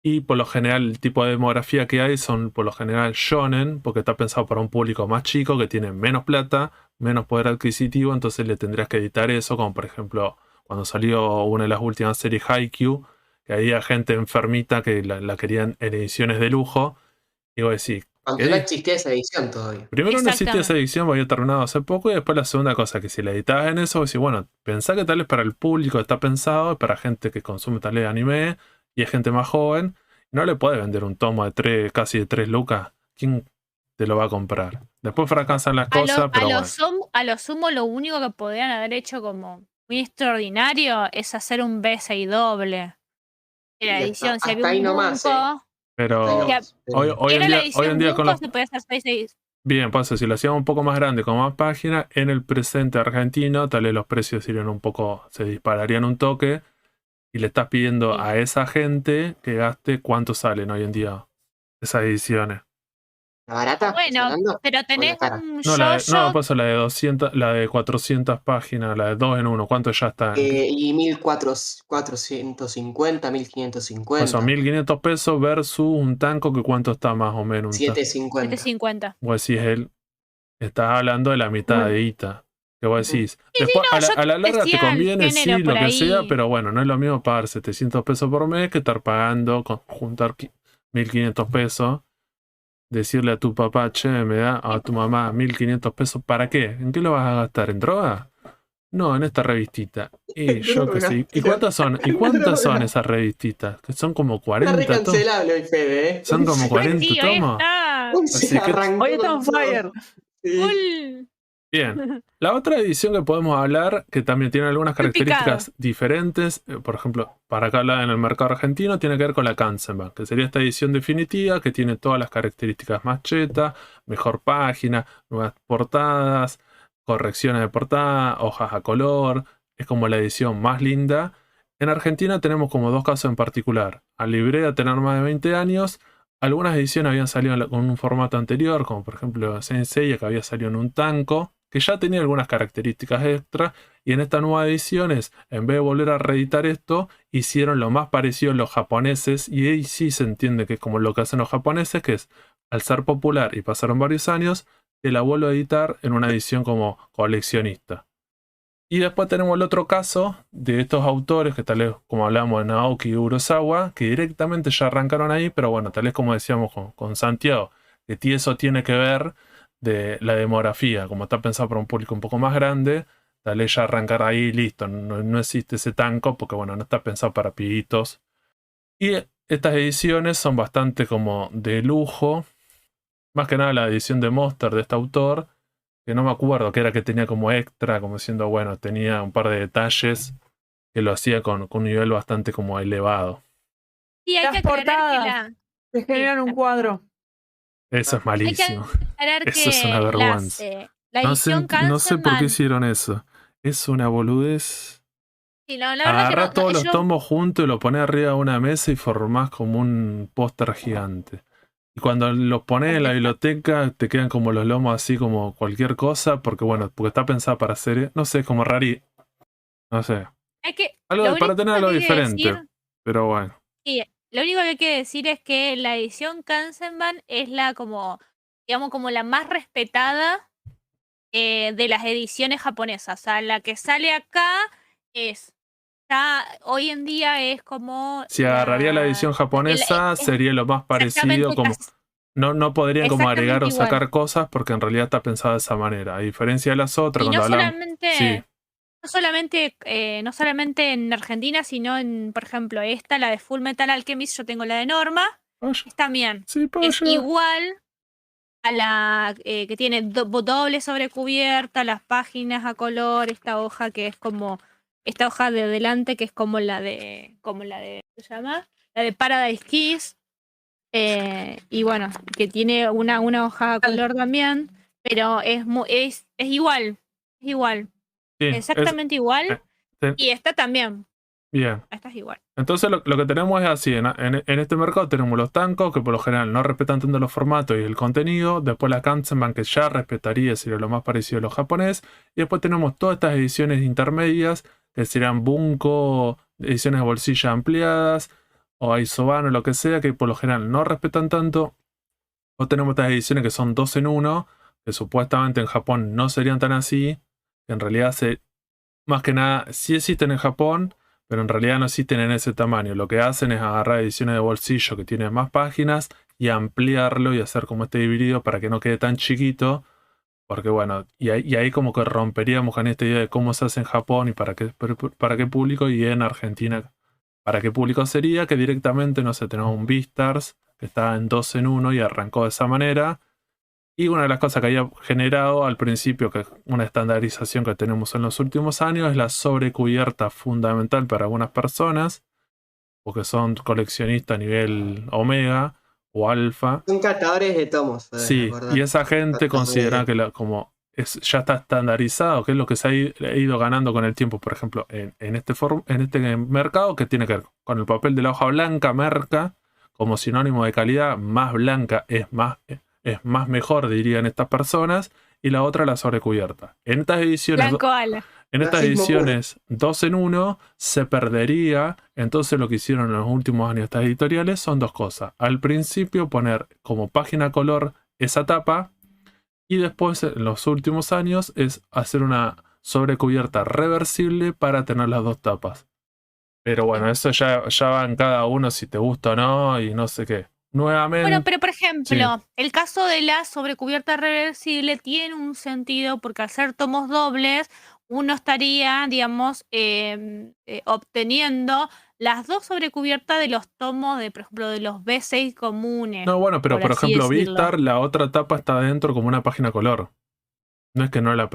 y por lo general el tipo de demografía que hay son por lo general shonen, porque está pensado para un público más chico que tiene menos plata, menos poder adquisitivo, entonces le tendrías que editar eso, como por ejemplo cuando salió una de las últimas series Haikyuu, que había gente enfermita que la querían en ediciones de lujo, y vos decís, Cuando no existía esa edición todavía. primero no existía esa Exactamente. edición, porque había terminado hace poco, y después la segunda cosa, que si la editabas en eso, vos decís, bueno, pensá que tal vez para el público está pensado, para gente que consume tal vez anime, y es gente más joven, no le puedes vender un tomo de casi de 3 lucas. ¿Quién te lo va a comprar? Después fracasan las cosas, pero bueno. A lo sumo, lo único que podrían haber hecho como muy extraordinario es hacer un B6 doble. En la Y edición, si había hasta ahí un nomás, Bunko, Pero que hoy era la en edición día con Bunko, los... se podía hacer 6. Bien, pasa, si lo hacíamos un poco más grande, con más páginas, en el presente argentino, tal vez los precios irían un poco, se dispararían un toque, y le estás pidiendo Sí. a esa gente que gaste cuánto salen hoy en día esas ediciones. ¿La barata? ¿Estás Bueno, hablando? pero ¿O la tenés cara? un No, yo-yo. pasa la de 200, la de 400 páginas, la de 2 en 1, ¿cuánto ya está? Y 1450, Pues son 1550, 1500 pesos versus un tanco que cuánto está más o menos un tanco. 750. 750. Vos decís, estás hablando de la mitad de ITA. Que vos decís, Sí, después no, a la yo larga te decía el conviene, género sí, por lo que sea, ahí. pero bueno, no es lo mismo pagar 700 pesos por mes que estar pagando, juntar 1500 pesos, decirle a tu papá, che, me da a tu mamá 1500 pesos, ¿para qué? ¿En qué lo vas a gastar? ¿En droga? No, en esta revistita. Y yo qué sé. ¿Y cuántas son? ¿Y cuántas son esas revistitas? Que son como Está 40 tomos. recancelable hoy, Fede, ¿eh? Son como 40 Sí, hoy tomos. está Así que, Arrancó Hoy está con on todo. fire. Sí. full. bien. La otra edición que podemos hablar, que también tiene algunas Muy picado. características diferentes, por ejemplo, para acá en el mercado argentino, tiene que ver con la Kanzenban, que sería esta edición definitiva, que tiene todas las características más chetas, mejor página, nuevas portadas, correcciones de portada, hojas a color, es como la edición más linda. En Argentina tenemos como dos casos en particular. Al Librea tener más de 20 años, algunas ediciones habían salido con un formato anterior, como por ejemplo Sensei, que había salido en un tanco, que ya tenía algunas características extra, y en estas nuevas ediciones, en vez de volver a reeditar esto, hicieron lo más parecido a los japoneses, y ahí sí se entiende que es como lo que hacen los japoneses, que es, al ser popular y pasaron varios años, te la vuelvo a editar en una edición como coleccionista. Y después tenemos el otro caso de estos autores, que tal vez como hablamos de Naoki y Urasawa, que directamente ya arrancaron ahí, pero bueno, tal vez como decíamos con Santiago, que eso tiene que ver de la demografía, como está pensado para un público un poco más grande, tal vez ya arrancar ahí listo, no existe ese tanco, porque bueno, no está pensado para pibitos. Y estas ediciones son bastante como de lujo, más que nada la edición de Monster de este autor, que no me acuerdo, que era que tenía como extra, como diciendo, bueno, tenía un par de detalles que lo hacía con un nivel bastante como elevado. Y hay Las que aclarar que portadas te generan un cuadro. Eso es hay que malísimo. aclarar Eso es una que vergüenza. la edición No sé por qué Kanzenban. hicieron eso. Es una boludez. Sí, no, la verdad Agarrás que todos los yo tomos juntos y los ponés arriba de una mesa y formás como un póster gigante. Y cuando los pones en la biblioteca te quedan como los lomos así como cualquier cosa, porque bueno, porque está pensada para hacer, no sé, como rari. No sé. hay que, Algo lo para único tener que algo hay que diferente. decir, Pero bueno. sí, lo único que hay que decir es que la edición Kanzenban es la como, digamos, como la más respetada de las ediciones japonesas. O sea, la que sale acá es Ya hoy en día es como... Si agarraría la edición japonesa, sería lo más parecido, como no podrían como agregar o sacar igual. cosas porque en realidad está pensada de esa manera. A diferencia de las otras, Y cuando hablamos... Sí. no solamente en Argentina, sino en, por ejemplo, esta, la de Full Metal Alchemist, yo tengo la de Norma, es también. Sí, Es igual a la que tiene doble sobrecubierta, las páginas a color, esta hoja que es como, esta hoja de delante que es como la de, ¿qué se llama? La de Paradise Kiss. Y bueno, que tiene una hoja a color también, pero es igual, es igual. Sí, Exactamente igual. Y esta también. Bien. Esta es igual. Entonces lo que tenemos es así. En este mercado tenemos los tankos, que por lo general no respetan tanto los formatos y el contenido. Después la Kanzenban, que ya respetaría, sería lo más parecido a lo japonés. Y después tenemos todas estas ediciones intermedias, que serían Bunko, ediciones de bolsillo ampliadas, o Aisobano, lo que sea, que por lo general no respetan tanto. O tenemos estas ediciones que son 2 en 1, que supuestamente en Japón no serían tan así, que en realidad más que nada sí existen en Japón, pero en realidad no existen en ese tamaño. Lo que hacen es agarrar ediciones de bolsillo que tienen más páginas y ampliarlo y hacer como este híbrido para que no quede tan chiquito. Porque bueno, y ahí como que romperíamos con esta idea de cómo se hace en Japón y para qué público, y en Argentina para qué público sería, que directamente, no sé, tenemos un Beastars que está en 2 en 1 y arrancó de esa manera. Y una de las cosas que había generado al principio, que es una estandarización que tenemos en los últimos años, es la sobrecubierta fundamental para algunas personas, porque son coleccionistas a nivel omega o alfa. Son catadores de tomos. Sí, y esa gente considera que ya está estandarizado, que es lo que se ha ido ganando con el tiempo. Por ejemplo, en este mercado, que tiene que ver con el papel de la hoja blanca, merca, como sinónimo de calidad, más blanca es más mejor, dirían estas personas, y la otra la sobrecubierta. En estas ediciones, ediciones 2 en 1 se perdería. Entonces lo que hicieron en los últimos años estas editoriales son dos cosas. Al principio poner como página color esa tapa, y después en los últimos años es hacer una sobrecubierta reversible para tener las dos tapas. Pero bueno, eso ya va en cada uno si te gusta o no y no sé qué. Nuevamente. Bueno, pero por ejemplo, el caso de la sobrecubierta reversible tiene un sentido porque al ser tomos dobles, uno estaría, digamos, obteniendo las dos sobrecubiertas de los tomos, por ejemplo, de los B6 comunes. No, bueno, pero por ejemplo, Vistar, la otra tapa está dentro como una página color. No es que no la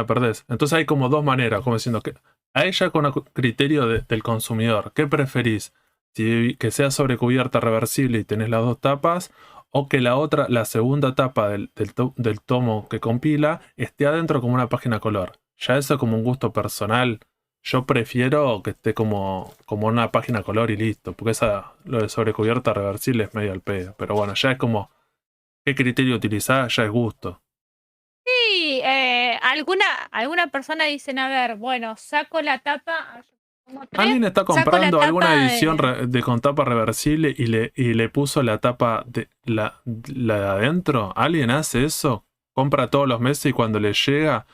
perdés. Entonces hay como dos maneras, como diciendo que a ella con criterio del consumidor. ¿Qué preferís? Que sea sobrecubierta reversible y tenés las dos tapas, o que la segunda tapa del tomo que compila esté adentro como una página color. Ya eso es como un gusto personal. Yo prefiero que esté como una página color y listo, porque lo de sobrecubierta reversible es medio al pedo. Pero bueno, ya es como qué criterio utilizar, ya es gusto. Sí, alguna persona dicen, a ver, bueno, saco la tapa... ¿Alguien está comprando alguna edición con tapa reversible y le puso la tapa de la de adentro? ¿Alguien hace eso? ¿Compra todos los meses y cuando le llega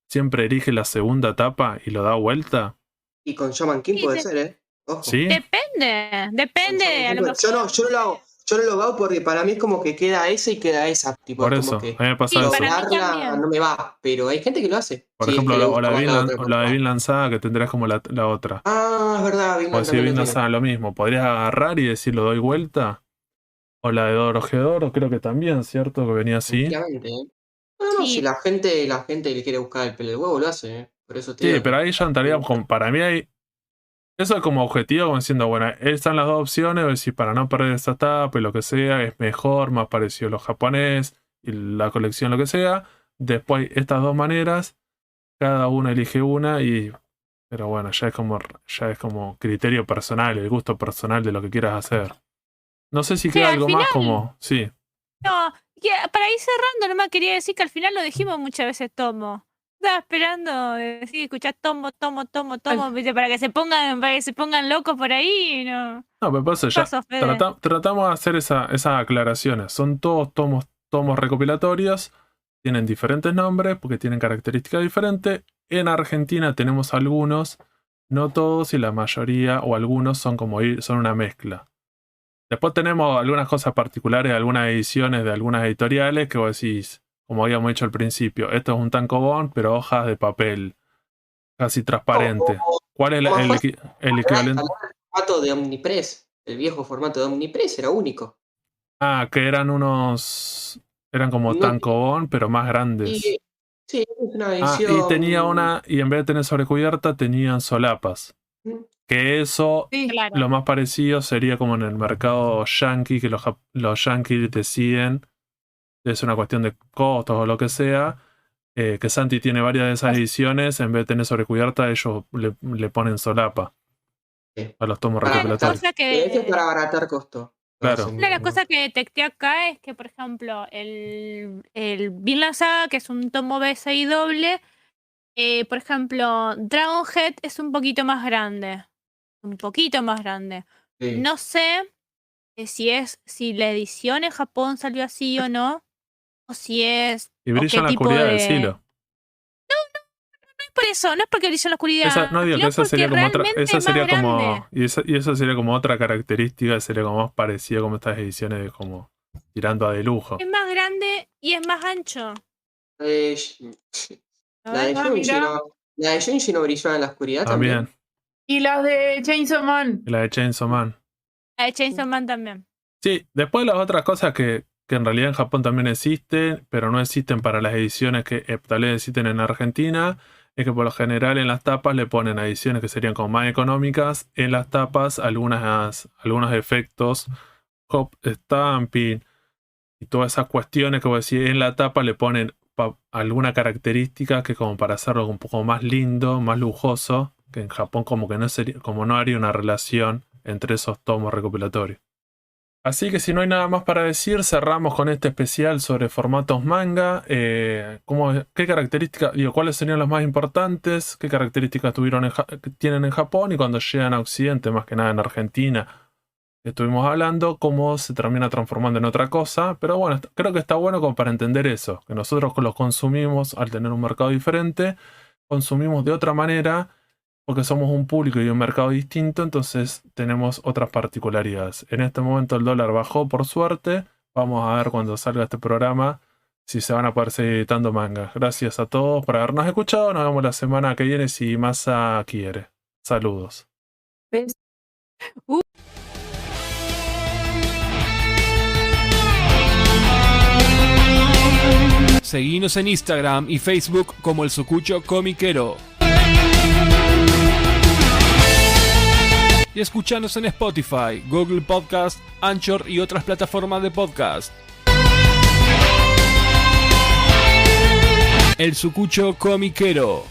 siempre elige la segunda tapa y lo da vuelta? Y con Shaman King puede ser, Ojo. ¿Sí? Depende. A lo mejor... Yo no lo hago. Yo no lo hago porque para mí es como que queda esa y queda esa. Tipo, por como eso, que a mí me pasa eso. no me va, pero hay gente que lo hace. Por ejemplo, la de Vinland Saga, que tendrás como la otra. Ah, es verdad, Vinland Saga lo mismo. Podrías agarrar y decir, ¿lo doy vuelta? O la de Dorohedoro, creo que también, ¿cierto? Que venía así. No, si la gente le quiere buscar el pelo del huevo, lo hace, Por eso sí, pero ahí ya entraría como, para mí hay... Eso es como objetivo, como diciendo, bueno, están las dos opciones, decir, para no perder esa tapa y lo que sea, es mejor, más parecido a lo japonés, y la colección, lo que sea. Después, estas dos maneras, cada uno elige una, pero bueno, ya es como criterio personal, el gusto personal de lo que quieras hacer. No sé si queda algo más como... Sí. No, para ir cerrando, nomás quería decir que al final lo dijimos muchas veces tomo. Estaba esperando decir, escuchar tomo, para que se pongan locos por ahí, ¿no? No, pero pasa ya. Tratamos de hacer esas aclaraciones. Son todos tomos recopilatorios, tienen diferentes nombres porque tienen características diferentes. En Argentina tenemos algunos no todos y la mayoría o algunos son son una mezcla. Después tenemos algunas cosas particulares, algunas ediciones de algunas editoriales que vos decís, como habíamos dicho al principio, esto es un tankobon, pero hojas de papel, casi transparente. ¿Cuál es el equivalente? El formato de Omnipress, el viejo formato de Omnipress era único. Ah, que eran como No, tankobon, pero más grandes. sí, es una Ah, edición. y en vez de tener sobrecubierta, tenían solapas. Que eso, Sí, Claro. lo más parecido sería como en el mercado yankee, que los yankees deciden, es una cuestión de costos o lo que sea, que Santi tiene varias de esas ediciones, en vez de tener sobrecubierta, ellos le ponen solapa Sí. a los tomos Para- recopilatorios. Cosa Eso es que, para abaratar costo. Claro. una de las cosas que detecté acá es que, por ejemplo, el Vinland Saga, que es un tomo B6 doble, por ejemplo, Dragonhead es un poquito más grande. Un poquito más grande. Sí. No sé si la edición en Japón salió así o no. O si es. Y o brilla qué en la tipo oscuridad, de. decilo. No es por eso, no es porque brilla en la oscuridad. No digo que sino esa sería porque como otra. realmente Esa es más sería grande. como. Y eso sería como otra característica, sería como más parecida como estas ediciones de como tirando a de lujo. Es más grande y es más ancho. Eh, A La de ver. Junji mira. no. La de Junji no brillaba en la oscuridad también. También. y las de Chainsaw Man. Y la de Chainsaw Man. La de Chainsaw Man también. Sí, después las otras cosas que en realidad en Japón también existen, pero no existen para las ediciones que tal vez existen en Argentina, es que por lo general en las tapas le ponen ediciones que serían como más económicas, en las tapas algunos efectos, hop stamping y todas esas cuestiones que vos decís, en la tapa le ponen alguna característica que como para hacerlo un poco más lindo, más lujoso, que en Japón como que no sería, como no haría una relación entre esos tomos recopilatorios. Así que si no hay nada más para decir, cerramos con este especial sobre formatos manga. ¿Qué características, cuáles serían las más importantes? ¿Qué características tienen en Japón? Y cuando llegan a Occidente, más que nada en Argentina, estuvimos hablando cómo se termina transformando en otra cosa. Pero bueno, creo que está bueno como para entender eso, que nosotros los consumimos al tener un mercado diferente, consumimos de otra manera, porque somos un público y un mercado distinto, entonces tenemos otras particularidades. En este momento el dólar bajó, por suerte. Vamos a ver cuando salga este programa si se van a poder seguir editando mangas. Gracias a todos por habernos escuchado. Nos vemos la semana que viene si Masa quiere. Saludos. ¿Ves? Seguinos en Instagram y Facebook como El Sucucho Comiquero. Y escuchanos en Spotify, Google Podcast, Anchor y otras plataformas de podcast. El Sucucho Comiquero.